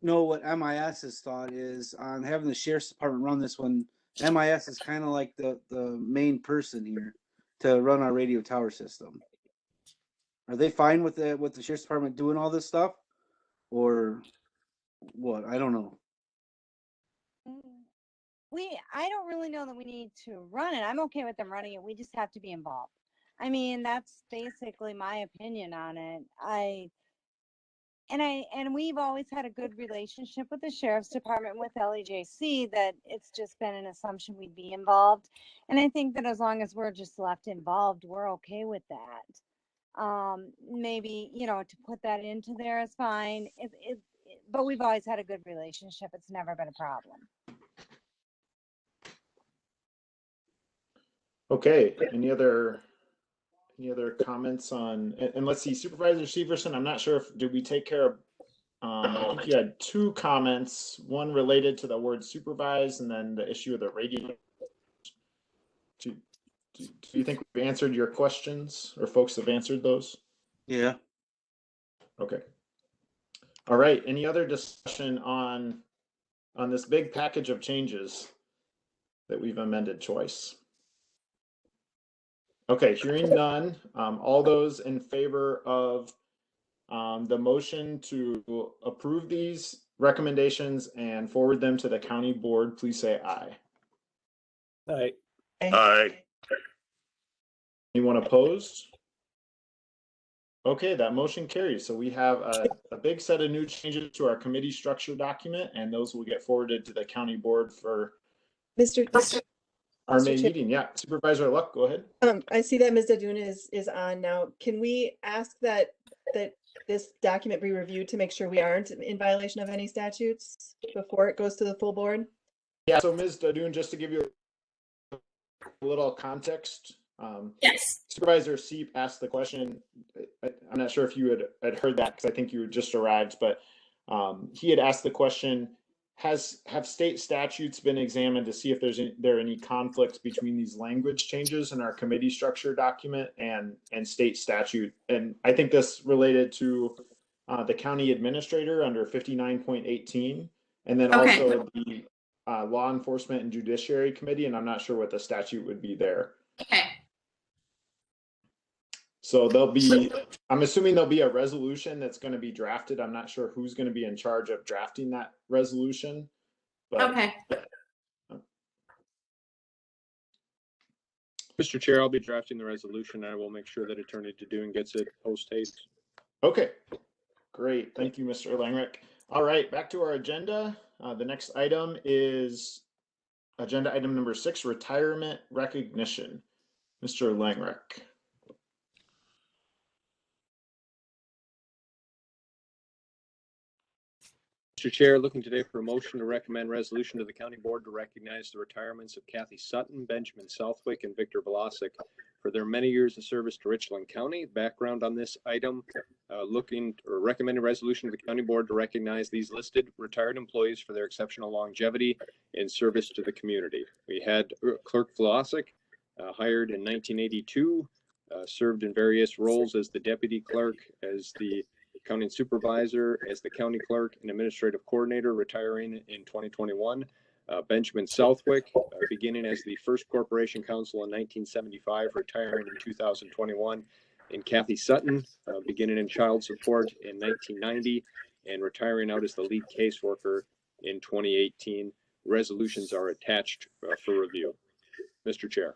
know what MIS's thought is on having the sheriff's department run this one. MIS is kind of like the main person here to run our radio tower system. Are they fine with the sheriff's department doing all this stuff, or what? I don't know. I don't really know that we need to run it. I'm okay with them running it. We just have to be involved. I mean, that's basically my opinion on it. And we've always had a good relationship with the sheriff's department, with LEJC, that it's just been an assumption we'd be involved. And I think that as long as we're just left involved, we're okay with that. Maybe, to put that into there is fine. But we've always had a good relationship. It's never been a problem. Okay, any other comments on, and let's see, Supervisor Severson, I'm not sure did we take care of, I think you had two comments, one related to the word supervise and then the issue of the radio. Do you think we've answered your questions, or folks have answered those? Yeah. Okay. All right, any other discussion on this big package of changes that we've amended twice? Okay, hearing none, all those in favor of the motion to approve these recommendations and forward them to the county board, please say aye. Aye. Aye. Anyone opposed? Okay, that motion carries. So we have a big set of new changes to our committee structure document, and those will get forwarded to the county board for our May meeting. Yeah, Supervisor Luck, go ahead. I see that Ms. Daduna is on now. Can we ask that this document be reviewed to make sure we aren't in violation of any statutes before it goes to the full board? Yeah, so Ms. Daduna, just to give you a little context, Yes. Supervisor Seep asked the question. I'm not sure if you had heard that, because I think you had just arrived, but he had asked the question, have state statutes been examined to see if there are any conflicts between these language changes in our committee structure document and state statute? And I think this related to the county administrator under 59.18, and then also the law enforcement and judiciary committee, and I'm not sure what the statute would be there. Okay. So I'm assuming there'll be a resolution that's going to be drafted. I'm not sure who's going to be in charge of drafting that resolution. But, Okay. Mr. Chair, I'll be drafting the resolution. I will make sure that Attorney Dadune gets it post haste. Okay, great. Thank you, Mr. Langrick. All right, back to our agenda. The next item is agenda item number 6, retirement recognition. Mr. Langrick. Mr. Chair, looking today for a motion to recommend resolution to the county board to recognize the retirements of Kathy Sutton, Benjamin Southwick, and Victor Velasic for their many years of service to Richland County. Background on this item, recommended resolution to the county board to recognize these listed retired employees for their exceptional longevity in service to the community. We had Clerk Velasic, hired in 1982, served in various roles as the deputy clerk, as the county supervisor, as the county clerk and administrative coordinator, retiring in 2021. Benjamin Southwick, beginning as the first corporation counsel in 1975, retiring in 2021. And Kathy Sutton, beginning in child support in 1990 and retiring out as the lead caseworker in 2018. Resolutions are attached for review. Mr. Chair.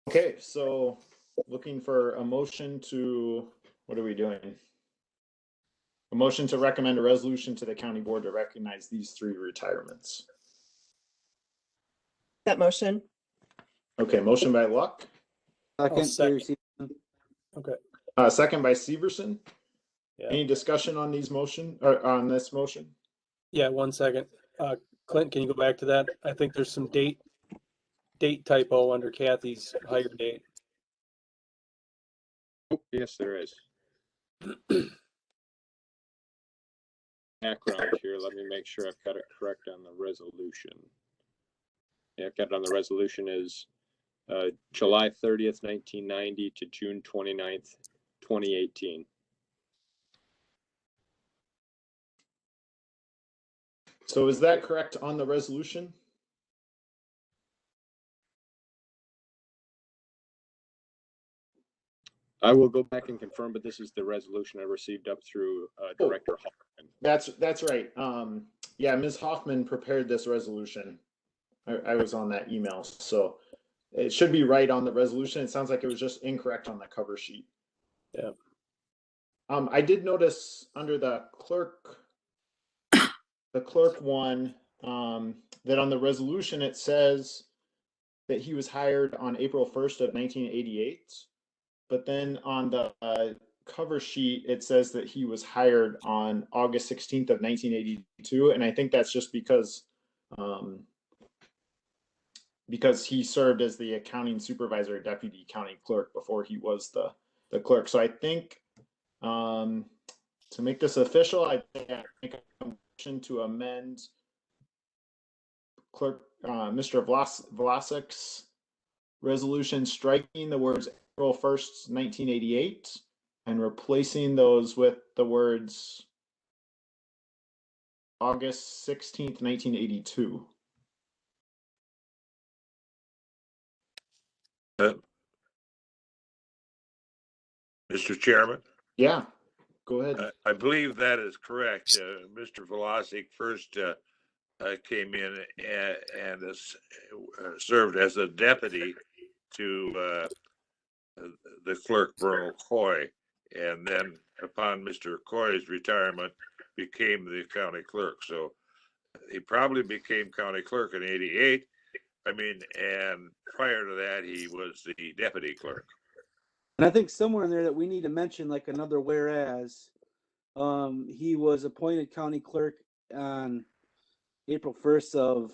Okay, so looking for a motion to, what are we doing? A motion to recommend a resolution to the county board to recognize these 3 retirements. That motion. Okay, motion by Luck. Second. Okay. Second by Severson. Yeah. Any discussion on these motion, or on this motion? Yeah, 1 second. Clint, can you go back to that? I think there's some date typo under Kathy's hire date. Oh, yes, there is. Background here. Let me make sure I've got it correct on the resolution. Yeah, I've got it on the resolution is July 30th, 1990 to June 29th, 2018. So is that correct on the resolution? I will go back and confirm, but this is the resolution I received up through Director Hoffman. That's right. Yeah, Ms. Hoffman prepared this resolution. I was on that email, so it should be right on the resolution. It sounds like it was just incorrect on the cover sheet. Yeah. I did notice under the clerk one, that on the resolution it says that he was hired on April 1st of 1988, but then on the cover sheet it says that he was hired on August 16th of 1982, and I think that's just because he served as the accounting supervisor, deputy county clerk before he was the clerk. So I think to make this official, I think I make a motion to amend clerk Mr. Vlasik's resolution, striking the words April 1st, 1988, and replacing those with the words August 16th, 1982. Mr. Chairman, Yeah, go ahead. I believe that is correct. Mr. Velocic first came in and served as a deputy to the clerk, Vernal Coy, and then upon Mr. Coy's retirement, became the county clerk. So he probably became county clerk in '88. I mean, and prior to that, he was the deputy clerk. And I think somewhere in there that we need to mention like another whereas. He was appointed county clerk on April 1st of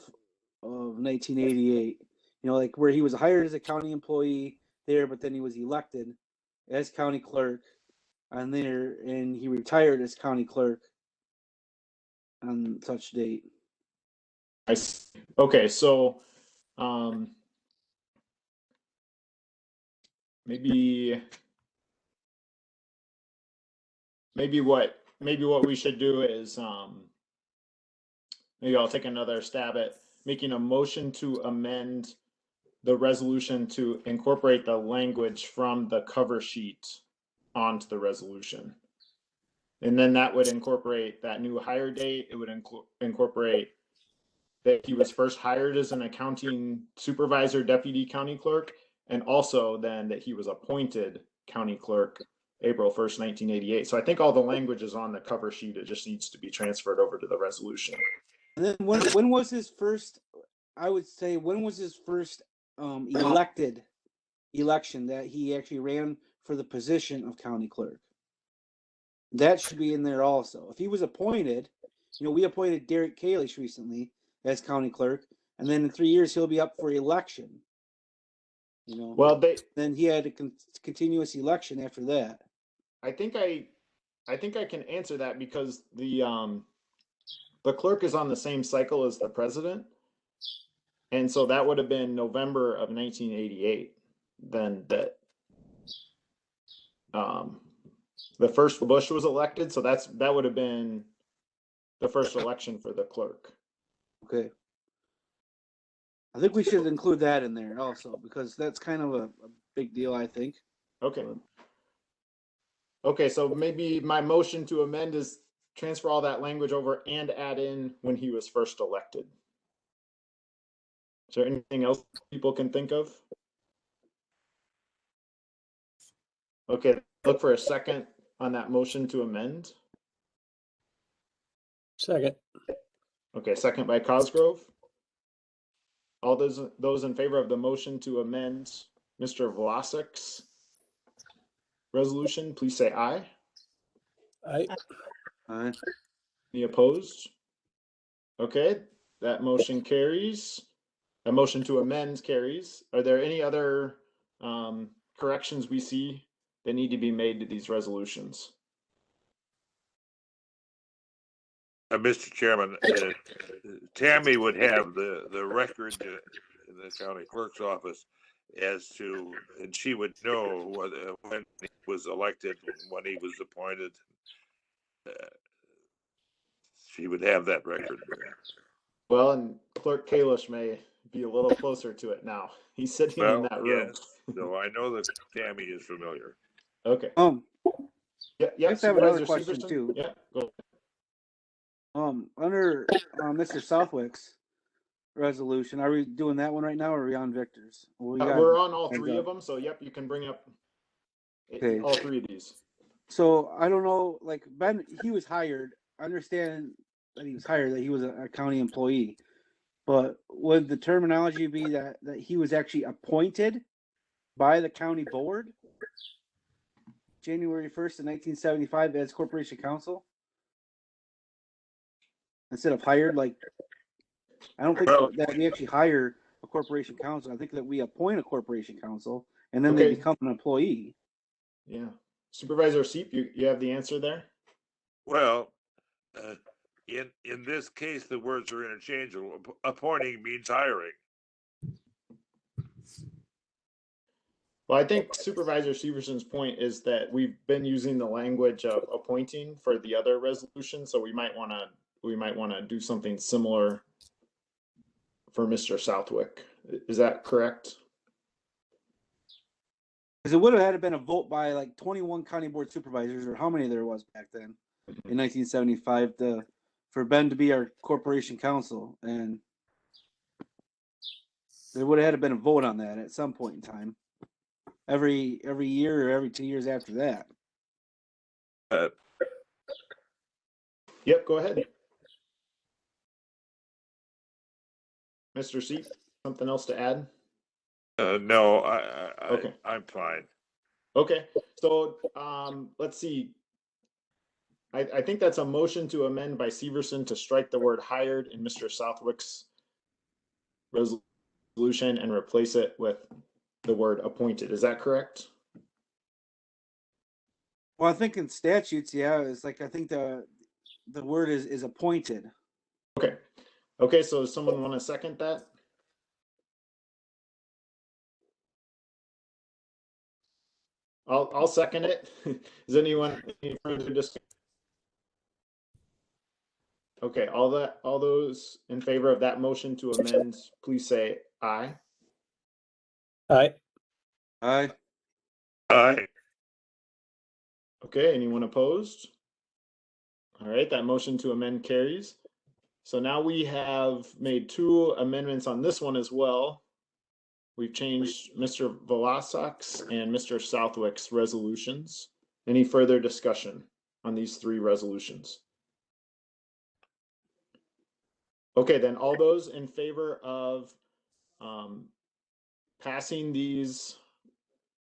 1988. You know, like where he was hired as a county employee there, but then he was elected as county clerk on there, and he retired as county clerk on such date. I see. Okay, so maybe what we should do is maybe I'll take another stab at making a motion to amend the resolution to incorporate the language from the cover sheet onto the resolution. And then that would incorporate that new hire date. It would incorporate that he was first hired as an accounting supervisor, deputy county clerk, and also then that he was appointed county clerk April 1st, 1988. So I think all the language is on the cover sheet. It just needs to be transferred over to the resolution. And then when was his first? I would say when was his first election that he actually ran for the position of county clerk? That should be in there also. If he was appointed, you know, we appointed Derek Kalish recently as county clerk, and then in 3 years he'll be up for election. You know, well, then he had a continuous election after that. I think I can answer that because the clerk is on the same cycle as the president, and so that would have been November of 1988. Then that the first Bush was elected, so that would have been the first election for the clerk. Okay. I think we should include that in there also because that's kind of a big deal, I think. Okay. Okay, so maybe my motion to amend is transfer all that language over and add in when he was first elected. Is there anything else people can think of? Okay, look for a second on that motion to amend. Second. Okay, second by Cosgrove. All those in favor of the motion to amend Mr. Vlasik's resolution, please say aye. Aye. Aye. Any opposed? Okay, that motion carries. A motion to amend carries. Are there any other corrections we see that need to be made to these resolutions? Mr. Chairman, Tammy would have the record in the county clerk's office as to, and she would know when he was elected, when he was appointed. she would have that record there. Well, and Clerk Kalish may be a little closer to it now. He's sitting in Well, that room. yes, so I know that Tammy is familiar. Okay. Yeah, I yeah. just have another Supervisor question Severson? too. Yeah, go. Under Mr. Southwick's resolution, are we doing that one right now, or are we on Victor's? We're on all three up. of them, so yep, you can bring up Okay. all three of these. So I don't know, like Ben, he was hired. I understand that he was hired, that he was a county employee, but would the terminology be that he was actually appointed by the county board January 1st of 1975 as corporation counsel instead of hired? Like, I don't think that we actually hire a corporation counsel. I think that we appoint a corporation counsel and then they Okay. become an employee. Yeah. Supervisor Seep, you have the answer there? Well, in this case, the words are interchangeable. Appointing means hiring. Well, I think Supervisor Severson's point is that we've been using the language of appointing for the other resolution, so we might want to do something similar for Mr. Southwick. Is that correct? Because it would have had to been a vote by like 21 county board supervisors, or how many there was back then in 1975 for Ben to be our corporation counsel, and there would have had to been a vote on that at some point in time. Every year or every 2 years after that. Yep, go ahead. Mr. Seep, something else to add? No, Okay. I'm fine. Okay, so let's see. I think that's a motion to amend by Severson to strike the word hired in Mr. Southwick's resolution and replace it with the word appointed. Is that correct? Well, I think in statutes, yeah, it's like I think the word is appointed. Okay. Okay, so does someone want to second that? I'll second it. Is anyone any further discussion? Okay, all those in favor of that motion to amend, please say aye. Aye. Aye. Aye. Okay, anyone opposed? All right, that motion to amend carries. So now we have made two amendments on this one as well. We've changed Mr. Velasak's and Mr. Southwick's resolutions. Any further discussion on these three resolutions? Okay, then all those in favor of passing these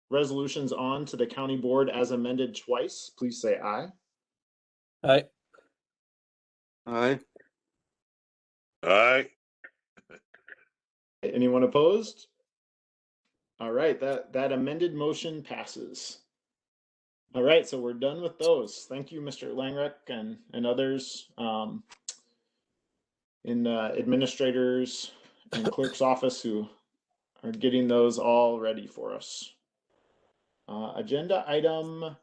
resolutions on to the county board as amended twice, please say aye. Aye. Aye. Aye. Anyone opposed? All right, that amended motion passes. All right, so we're done with those. Thank you, Mr. Langreck and others in the administrators and clerk's office who are getting those all ready for us. Agenda item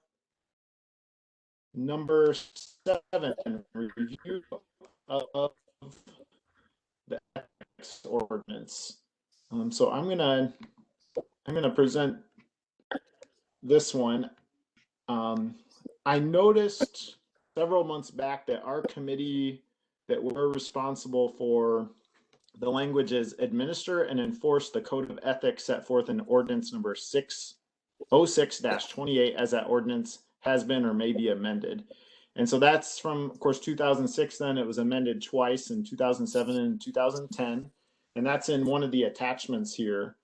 number 7, review of the ethics ordinance. So I'm gonna present this one. I noticed several months back that our committee that we're responsible for the language is administer and enforce the code of ethics set forth in ordinance number 606-28 as that ordinance has been or may be amended. And so that's from, of course, 2006. Then it was amended twice in 2007 and 2010. And that's in one of the attachments here.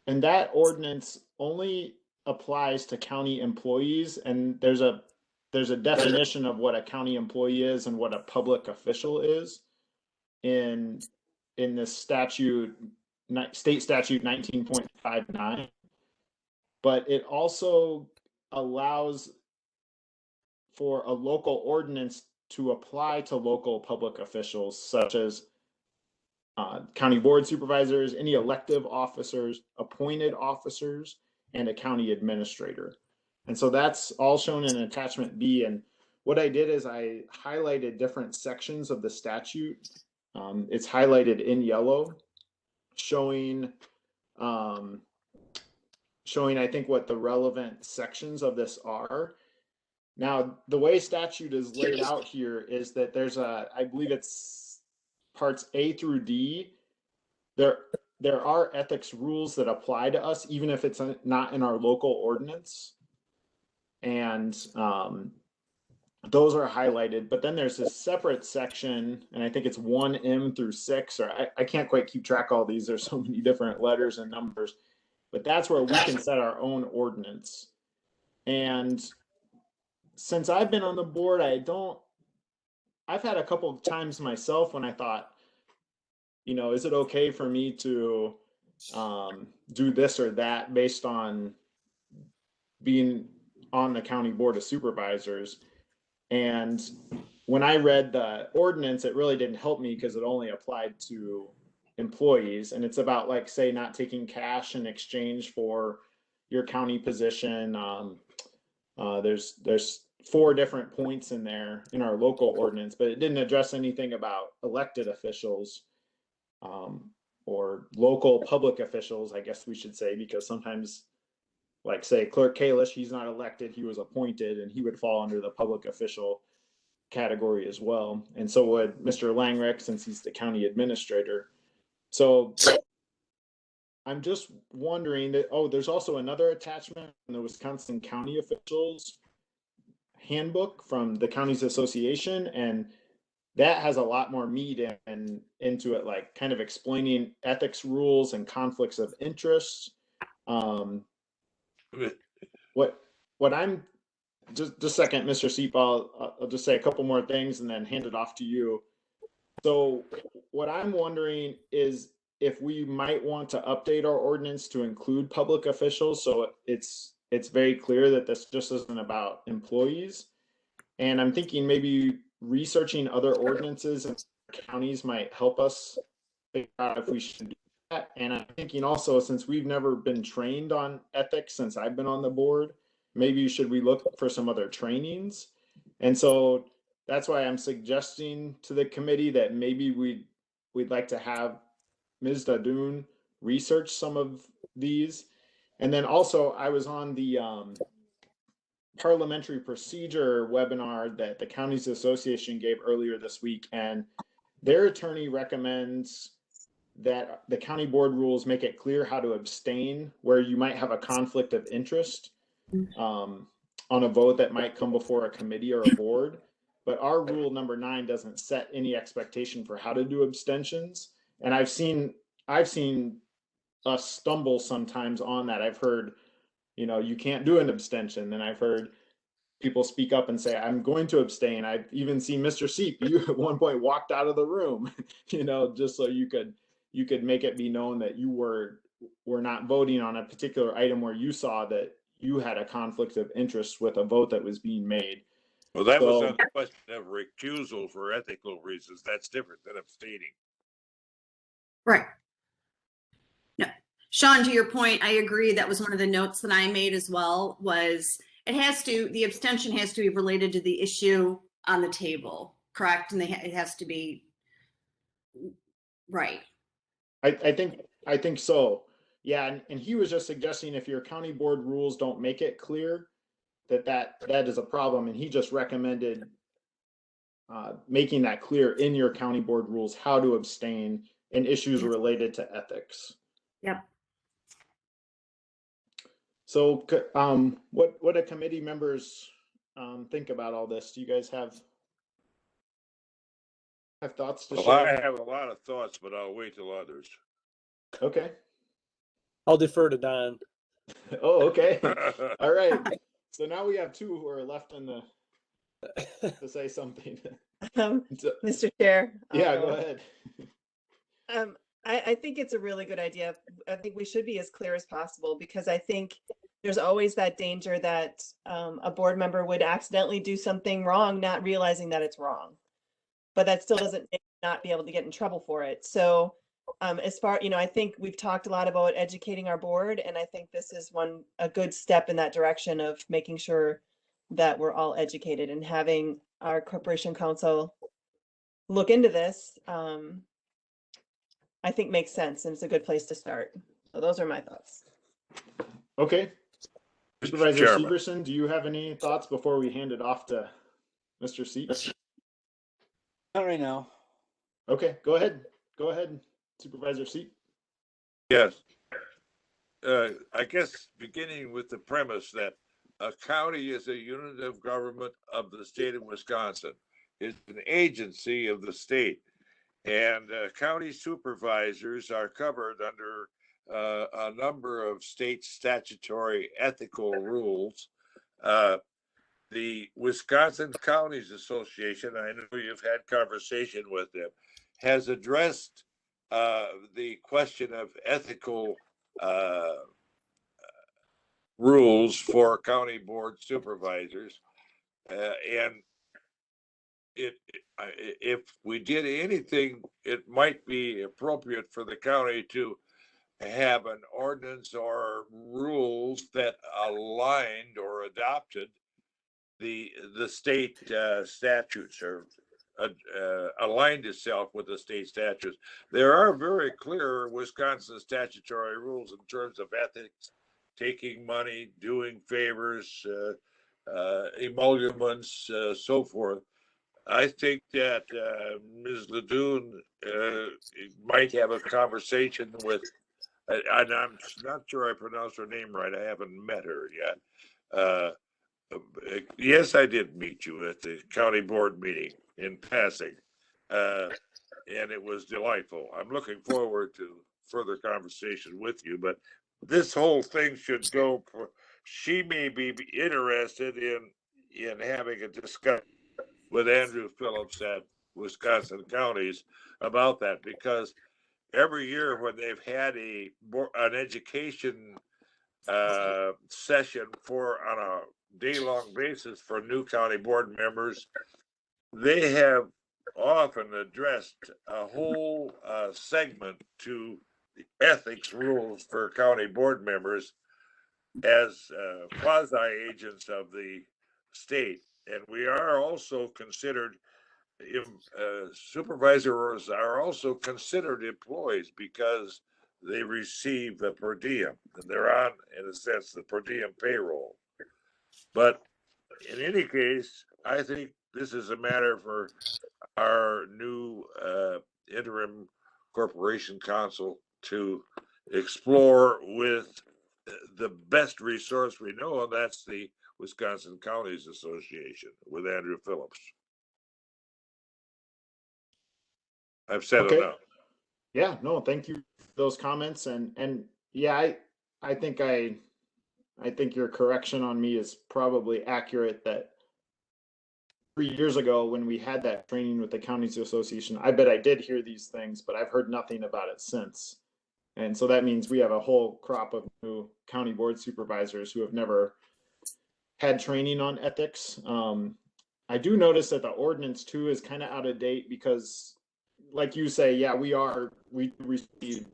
And that ordinance only applies to county employees. And there's a definition of what a county employee is and what a public official is in this statute, state statute 19.59. But it also allows for a local ordinance to apply to local public officials, such as county board supervisors, any elective officers, appointed officers, and a county administrator. And so that's all shown in attachment B. And what I did is I highlighted different sections of the statute. It's highlighted in yellow, showing I think what the relevant sections of this are. Now, the way statute is laid out here is that there's I believe it's parts A through D. There are ethics rules that apply to us, even if it's not in our local ordinance. And those are highlighted, but then there's a separate section, and I think it's 1M through 6, or I can't quite keep track of all these. There's so many different letters and numbers, but that's where we can set our own ordinance. And since I've been on the board, I've had a couple of times myself when I thought, is it okay for me to do this or that based on being on the county board of supervisors? And when I read the ordinance, it really didn't help me because it only applied to employees. And it's about, like, say, not taking cash in exchange for your county position. There's 4 different points in there in our local ordinance, but it didn't address anything about elected officials or local public officials, I guess we should say, because sometimes, like, say, Clerk Kalish, he's not elected, he was appointed, and he would fall under the public official category as well. And so would Mr. Langrick, since he's the county administrator. So I'm just wondering that, there's also another attachment in the Wisconsin County Officials Handbook from the Counties Association, and that has a lot more meat into it, like kind of explaining ethics rules and conflicts of interest. What I'm just a second, Mr. Seep, I'll just say a couple more things and then hand it off to you. So what I'm wondering is if we might want to update our ordinance to include public officials, so it's very clear that this just isn't about employees. And I'm thinking maybe researching other ordinances in counties might help us figure out if we should do that. And I'm thinking also, since we've never been trained on ethics since I've been on the board, maybe should we look for some other trainings? And so that's why I'm suggesting to the committee that maybe we'd like to have Ms. Dadoun research some of these. And then also I was on the parliamentary procedure webinar that the Counties Association gave earlier this week, and their attorney recommends that the county board rules make it clear how to abstain where you might have a conflict of interest on a vote that might come before a committee or a board. But our rule number 9 doesn't set any expectation for how to do abstentions. And I've seen us stumble sometimes on that. I've heard, you can't do an abstention. And I've heard people speak up and say, I'm going to abstain. I've even seen Mr. Seep, you at one point walked out of the room, just so you could make it be known that you were not voting on a particular item where you saw that you had a conflict of interest with a vote that was being made. Well, that was on the question of recusal for ethical reasons. That's different than abstaining. Right. No, Sean, to your point, I agree. That was one of the notes that I made as well, was the abstention has to be related to the issue on the table, correct? And it has to be right. I think so. Yeah, and he was just suggesting if your county board rules don't make it clear that is a problem, and he just recommended making that clear in your county board rules how to abstain in issues related to ethics. Yep. So what do committee members think about all this? Do you guys have thoughts to share? I have a lot of thoughts, but I'll wait till others. Okay. I'll defer to Don. Oh, okay. All right. So now we have 2 who are left to say something. Mr. Chair. Yeah, go ahead. I think it's a really good idea. I think we should be as clear as possible, because I think there's always that danger that a board member would accidentally do something wrong, not realizing that it's wrong. But that still doesn't not be able to get in trouble for it. So as far, I think we've talked a lot about educating our board, and I think this is a good step in that direction of making sure that we're all educated, and having our corporation counsel look into this, I think makes sense, and it's a good place to start. So those are my thoughts. Okay. Mr. Supervisor Chairman. Severson, do you have any thoughts before we hand it off to Mr. Seat? Not right now. Okay, go ahead. Go ahead, Supervisor Seat. Yes. I guess beginning with the premise that a county is a unit of government of the state of Wisconsin. It's an agency of the state. And county supervisors are covered under a number of state statutory ethical rules. The Wisconsin Counties Association, I know you've had conversation with them, has addressed the question of ethical rules for county board supervisors. And if we did anything, it might be appropriate for the county to have an ordinance or rules that aligned or adopted the state statutes, or aligned itself with the state statutes. There are very clear Wisconsin statutory rules in terms of ethics, taking money, doing favors, emoluments, so forth. I think that Ms. Ledoux might have a conversation with, and I'm not sure I pronounced her name right. I haven't met her yet. Yes, I did meet you at the county board meeting in passing, and it was delightful. I'm looking forward to further conversation with you, but this whole thing should go for, she may be interested in having a discussion with Andrew Phillips at Wisconsin Counties about that, because every year when they've had an education session on a day-long basis for new county board members, they have often addressed a whole segment to the ethics rules for county board members as quasi agents of the state. And we are also considered, supervisors are also considered employees because they receive the per diem, and they're on, in a sense, the per diem payroll. But in any case, I think this is a matter for our new interim corporation counsel to explore with the best resource we know, and that's the Wisconsin Counties Association with Andrew Phillips. I've said Okay. enough. Yeah, no, thank you for those comments. And yeah, I think your correction on me is probably accurate, that 3 years ago when we had that training with the Counties Association, I bet I did hear these things, but I've heard nothing about it since. And so that means we have a whole crop of new county board supervisors who have never had training on ethics. I do notice that the ordinance too is kind of out of date, because like you say, yeah, we receive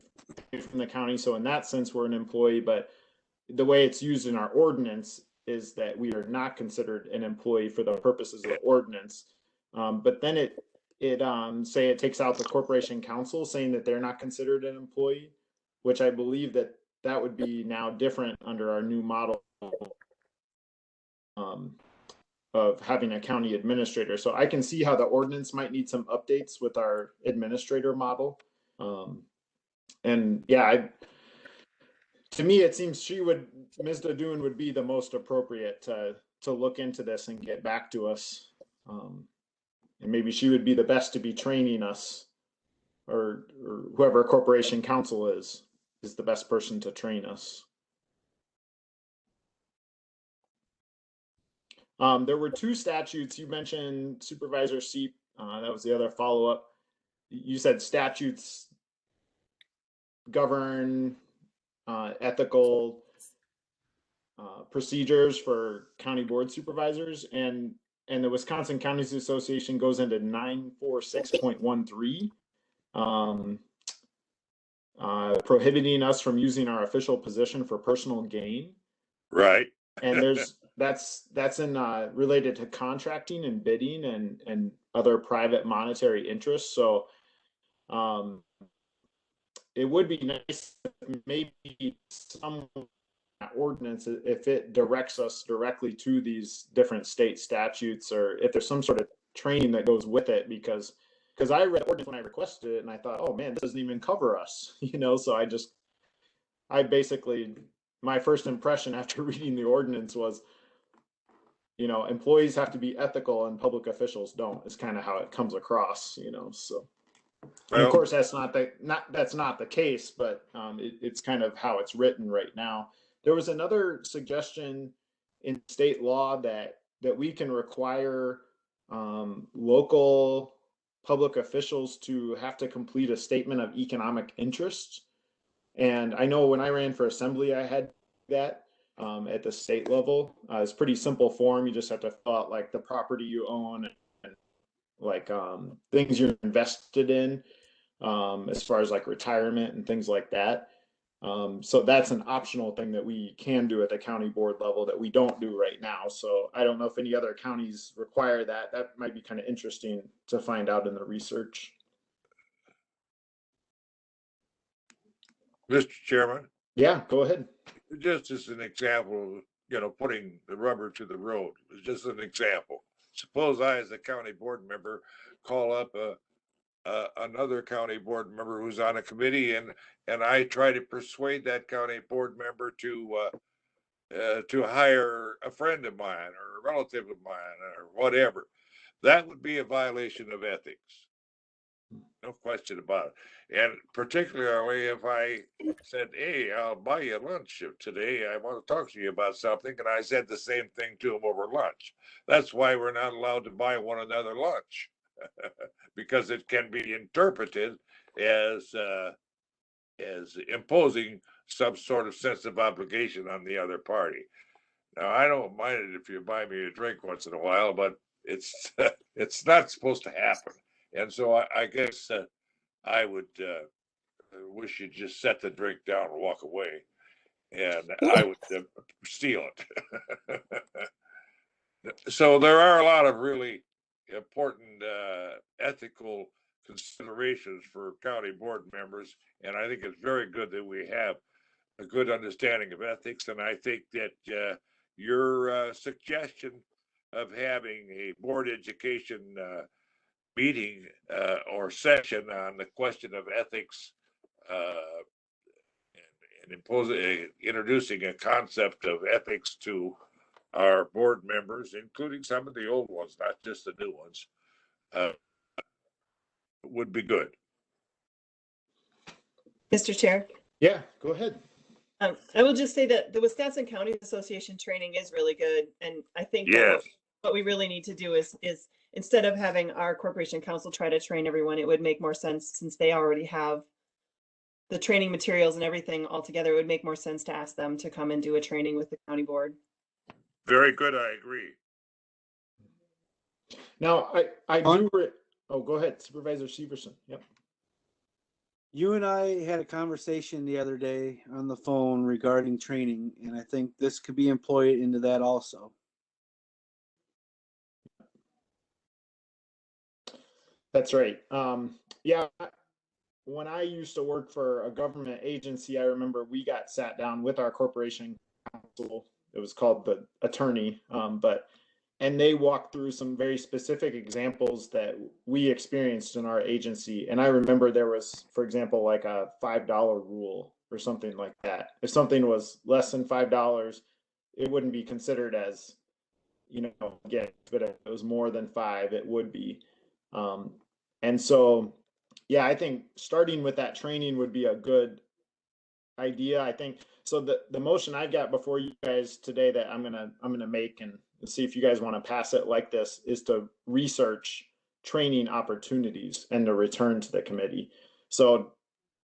from the county. So in that sense, we're an employee, but the way it's used in our ordinance is that we are not considered an employee for the purposes of the ordinance. But then it takes out the corporation counsel, saying that they're not considered an employee, which I believe that would be now different under our new model of having a county administrator. So I can see how the ordinance might need some updates with our administrator model. And yeah, to me, it seems Ms. Ledoux would be the most appropriate to look into this and get back to us. And maybe she would be the best to be training us, or whoever corporation counsel is the best person to train us. There were two statutes you mentioned, Supervisor Seep. That was the other follow-up. You said statutes govern ethical procedures for county board supervisors, and the Wisconsin Counties Association goes into 946.13, prohibiting us from using our official position for personal gain. Right. And that's in related to contracting and bidding and other private monetary interests. So it would be nice if maybe some ordinance, if it directs us directly to these different state statutes, or if there's some sort of training that goes with it, because I read ordinance when I requested it and I thought, oh man, this doesn't even cover us, so I basically, my first impression after reading the ordinance was, employees have to be ethical and public officials don't, is kind of how it comes across, so. And of course, that's not the case, but it's kind of how it's written right now. There was another suggestion in state law that we can require local public officials to have to complete a statement of economic interest. And I know when I ran for assembly, I had that at the state level. It's a pretty simple form. You just have to fill out like the property you own and like things you're invested in, as far as like retirement and things like that. So that's an optional thing that we can do at the county board level that we don't do right now. So I don't know if any other counties require that. That might be kind of interesting to find out in the research. Mr. Chairman, Yeah, go ahead. just as an example, putting the rubber to the road is just an example. Suppose I, as a county board member, call up another county board member who's on a committee, and I try to persuade that county board member to hire a friend of mine or a relative of mine or whatever. That would be a violation of ethics. No question about it. And particularly if I said, hey, I'll buy you lunch today. I want to talk to you about something. And I said the same thing to him over lunch. That's why we're not allowed to buy one another lunch, because it can be interpreted as imposing some sort of sense of obligation on the other party. Now, I don't mind it if you buy me a drink once in a while, but it's it's not supposed to happen. And so I guess I would wish you'd just set the drink down and walk away, and I would steal it. So there are a lot of really important ethical considerations for county board members, and I think it's very good that we have a good understanding of ethics. And I think that your suggestion of having a board education meeting or session on the question of ethics and introducing a concept of ethics to our board members, including some of the old ones, not just the new ones, would be good. Mr. Chair. Yeah, go ahead. I will just say that the Wisconsin County Association training is really good. And I think Yes. what we really need to do is instead of having our corporation council try to train everyone, it would make more sense, since they already have the training materials and everything all together. It would make more sense to ask them to come and do a training with the county board. Very good, I agree. Now, I do. Oh, go ahead, Supervisor Severson. Yep. You and I had a conversation the other day on the phone regarding training, and I think this could be employed into that also. That's right. Yeah, when I used to work for a government agency, I remember we got sat down with our corporation counsel. It was called the attorney, and they walked through some very specific examples that we experienced in our agency. And I remember there was, for example, like a $5 rule or something like that. If something was less than $5, it wouldn't be considered as, again, but if it was more than $5, it would be. And so, yeah, I think starting with that training would be a good idea. I think so. The motion I've got before you guys today that I'm gonna make and see if you guys want to pass it like this is to research training opportunities and to return to the committee. So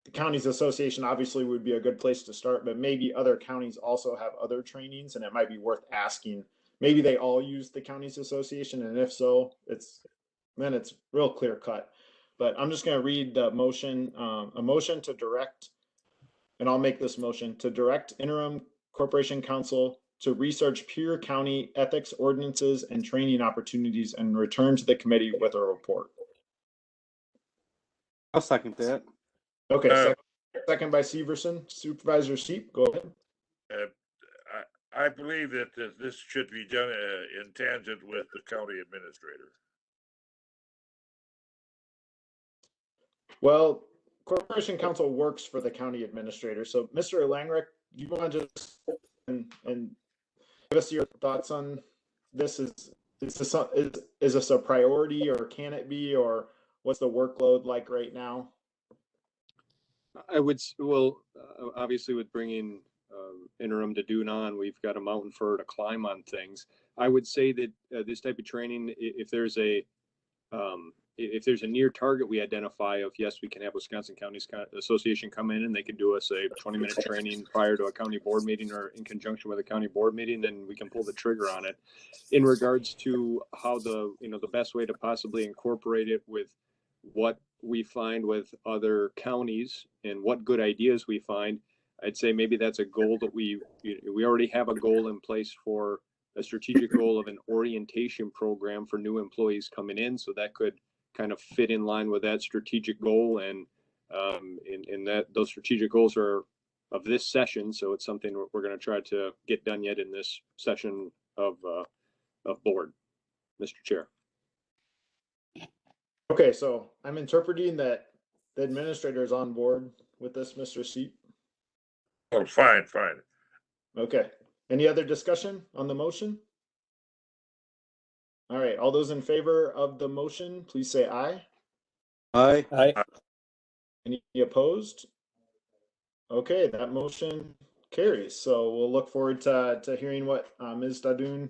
the counties association obviously would be a good place to start, but maybe other counties also have other trainings, and it might be worth asking. Maybe they all use the counties association, and if so, it's real clear cut. But I'm just going to read the motion, a motion to direct, and I'll make this motion to direct interim corporation counsel to research peer county ethics ordinances and training opportunities and return to the committee with a report. I'll second that. Okay, second by Severson. Supervisor Seep, go ahead. I believe that this should be done in tangent with the county administrator. Well, Corporation Counsel works for the county administrator. So, Mr. Langrick, you want to just and give us your thoughts on this? Is this a priority, or can it be, or what's the workload like right now? Obviously with bringing interim to Dune on, we've got a mountain for her to climb on things. I would say that this type of training, if there's a near target we identify of, yes, we can have Wisconsin Counties Association come in and they can do us a 20-minute training prior to a county board meeting or in conjunction with a county board meeting, then we can pull the trigger on it. In regards to how the best way to possibly incorporate it with what we find with other counties and what good ideas we find, I'd say maybe that's a goal that we already have a goal in place for a strategic goal of an orientation program for new employees coming in. So that could kind of fit in line with that strategic goal. And in that those strategic goals are of this session. So it's something we're going to try to get done yet in this session of board, Mr. Chair. Okay, so I'm interpreting that the administrator is on board with this, Mr. Seep. Oh, fine. Okay. Any other discussion on the motion? All right. All those in favor of the motion, please say aye. Aye. Aye. Any opposed? Okay, that motion carries. So we'll look forward to hearing what Ms. Dadun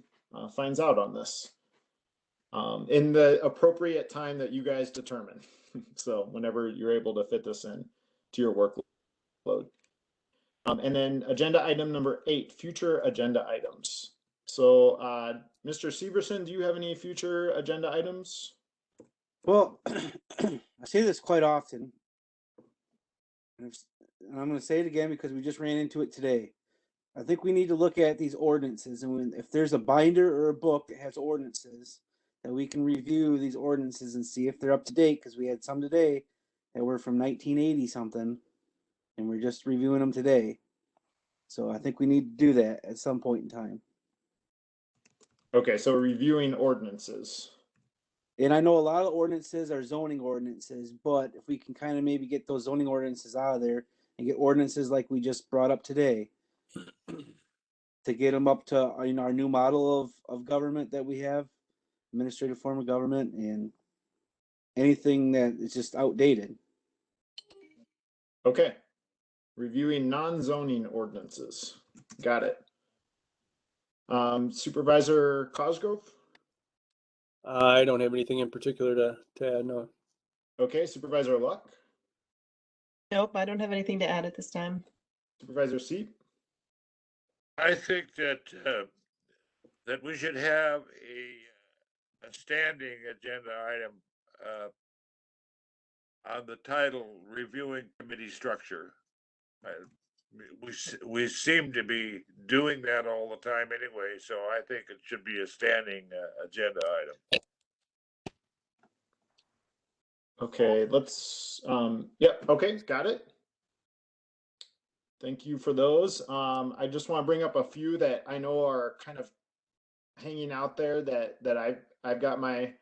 finds out on this in the appropriate time that you guys determine. So whenever you're able to fit this in to your workload. And then agenda item number 8, future agenda items. So Mr. Severson, do you have any future agenda items? Well, I say this quite often, and I'm going to say it again because we just ran into it today. I think we need to look at these ordinances, and if there's a binder or a book that has ordinances, that we can review these ordinances and see if they're up to date, because we had some today that were from 1980 something, and we're just reviewing them today. So I think we need to do that at some point in time. Okay, so reviewing ordinances. And I know a lot of ordinances are zoning ordinances, but if we can kind of maybe get those zoning ordinances out of there and get ordinances like we just brought up today to get them up to our new model of government that we have, administrative form of government, and anything that is just outdated. Okay. Reviewing non-zoning ordinances. Got it. Supervisor Cosgrove? I don't have anything in particular to add, no. Okay, Supervisor Luck? Nope, I don't have anything to add at this time. Supervisor Seep? I think that that we should have a standing agenda item on the title reviewing committee structure. We seem to be doing that all the time anyway, so I think it should be a standing agenda item. Okay, let's, yep, okay, got it. Thank you for those. I just want to bring up a few that I know are kind of hanging out there that I've got my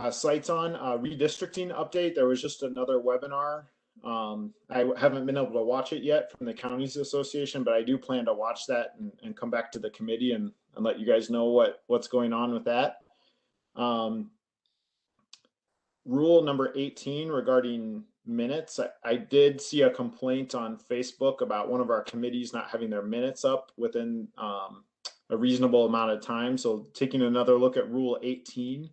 sites on. Redistricting update. There was just another webinar. I haven't been able to watch it yet from the Counties Association, but I do plan to watch that and come back to the committee and let you guys know what's going on with that. Rule number 18 regarding minutes. I did see a complaint on Facebook about one of our committees not having their minutes up within a reasonable amount of time. So taking another look at Rule 18,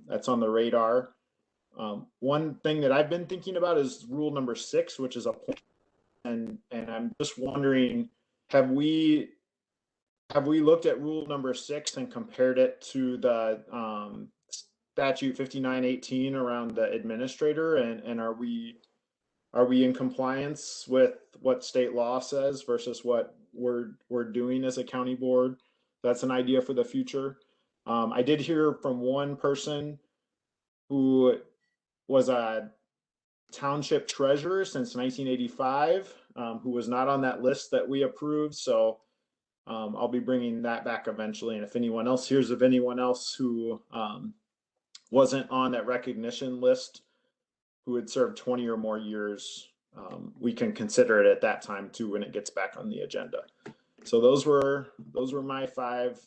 that's on the radar. One thing that I've been thinking about is Rule number 6, which is and I'm just wondering, have we looked at Rule number 6 and compared it to the statute 5918 around the administrator, and are we in compliance with what state law says versus what we're doing as a county board. That's an idea for the future. I did hear from one person who was a township treasurer since 1985, who was not on that list that we approved. So I'll be bringing that back eventually. And if anyone else hears of anyone else who wasn't on that recognition list, who had served 20 or more years, we can consider it at that time too when it gets back on the agenda. So those were my 5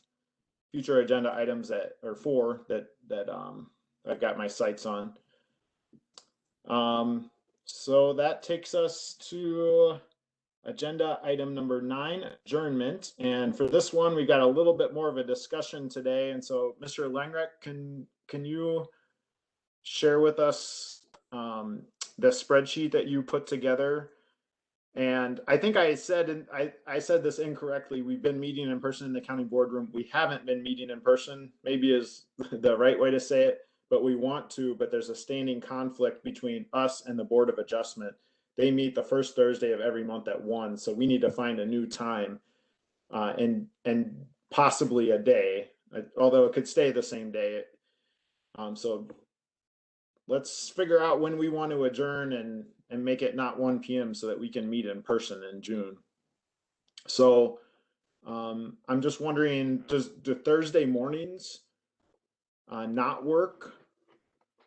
future agenda items or 4 that I've got my sights on. So that takes us to agenda item number 9, adjournment. And for this one, we got a little bit more of a discussion today. And so, Mr. Langrek, can you share with us the spreadsheet that you put together? And I think I said this incorrectly. We've been meeting in person in the county boardroom. We haven't been meeting in person, maybe is the right way to say it, but we want to, but there's a standing conflict between us and the Board of Adjustment. They meet the first Thursday of every month at 1, so we need to find a new time and possibly a day, although it could stay the same day. So let's figure out when we want to adjourn and make it not 1 p.m. so that we can meet in person in June. So I'm just wondering, do Thursday mornings not work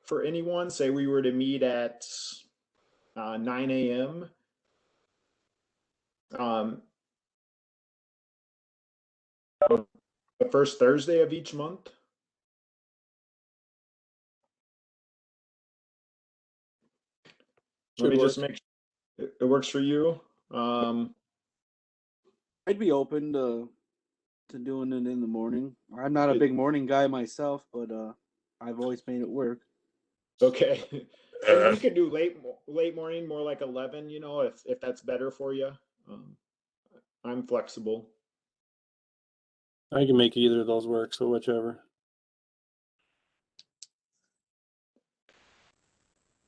for anyone? Say we were to meet at 9 a.m. The first Thursday of each month. Let me just make sure it works for you. I'd be open to doing it in the morning. I'm not a big morning guy myself, but I've always made it work. Okay. And we could do late morning, more like 11, if that's better for you. I'm flexible. I can make either of those work, so whichever.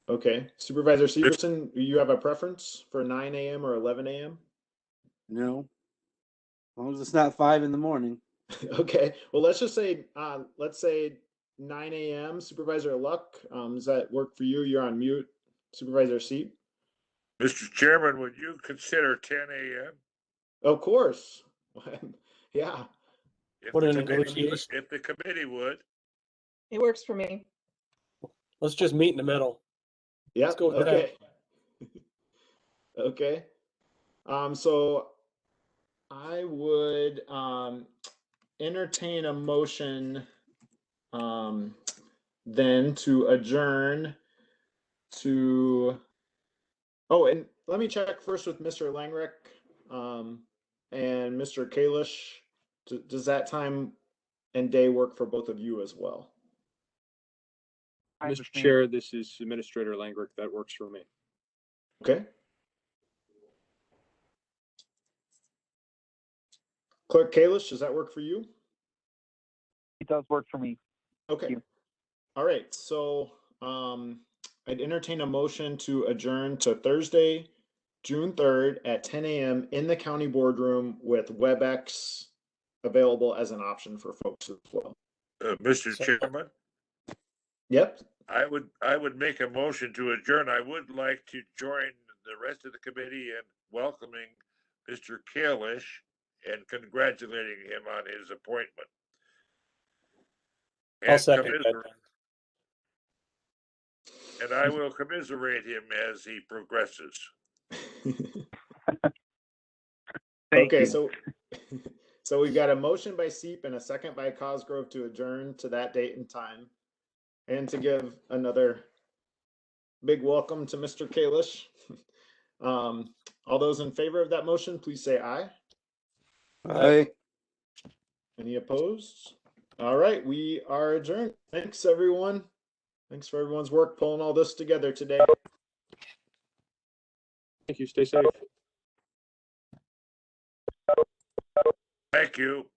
Okay. Supervisor Severson, do you have a preference for 9 a.m. or 11 a.m.? No, as long as it's not 5 in the morning. Okay. Well, let's just say, let's say 9 a.m. Supervisor Luck, does that work for you? You're on mute. Supervisor Seep? Mr. Chairman, would you consider 10 a.m.? Of course. Yeah. What a negotiation. If the committee would. It works for me. Let's just meet in the middle. Yeah. Let's go with Okay. Okay. So I would entertain a motion then to adjourn to, oh, and let me check first with Mr. Langrek and Mr. Kalish. Does that time and day work for both of you as well? Mr. Chair, this is Administrator Langrick. That works for me. Okay. Clerk Kalish, does that work for you? It does work for me. Okay. All right. So I'd entertain a motion to adjourn to Thursday, June 3rd at 10 a.m. in the county boardroom with WebEx available as an option for folks as well. Mr. Chairman? Yep. I would make a motion to adjourn. I would like to join the rest of the committee in welcoming Mr. Kalish and congratulating him on his appointment. I'll second that. And I will commiserate him as he progresses. Okay, so we've got a motion by Seep and a second by Cosgrove to adjourn to that date and time, and to give another big welcome to Mr. Kalish. All those in favor of that motion, please say aye. Aye. Any opposed? All right, we are adjourned. Thanks, everyone. Thanks for everyone's work pulling all this together today. Thank you. Stay safe. Thank you.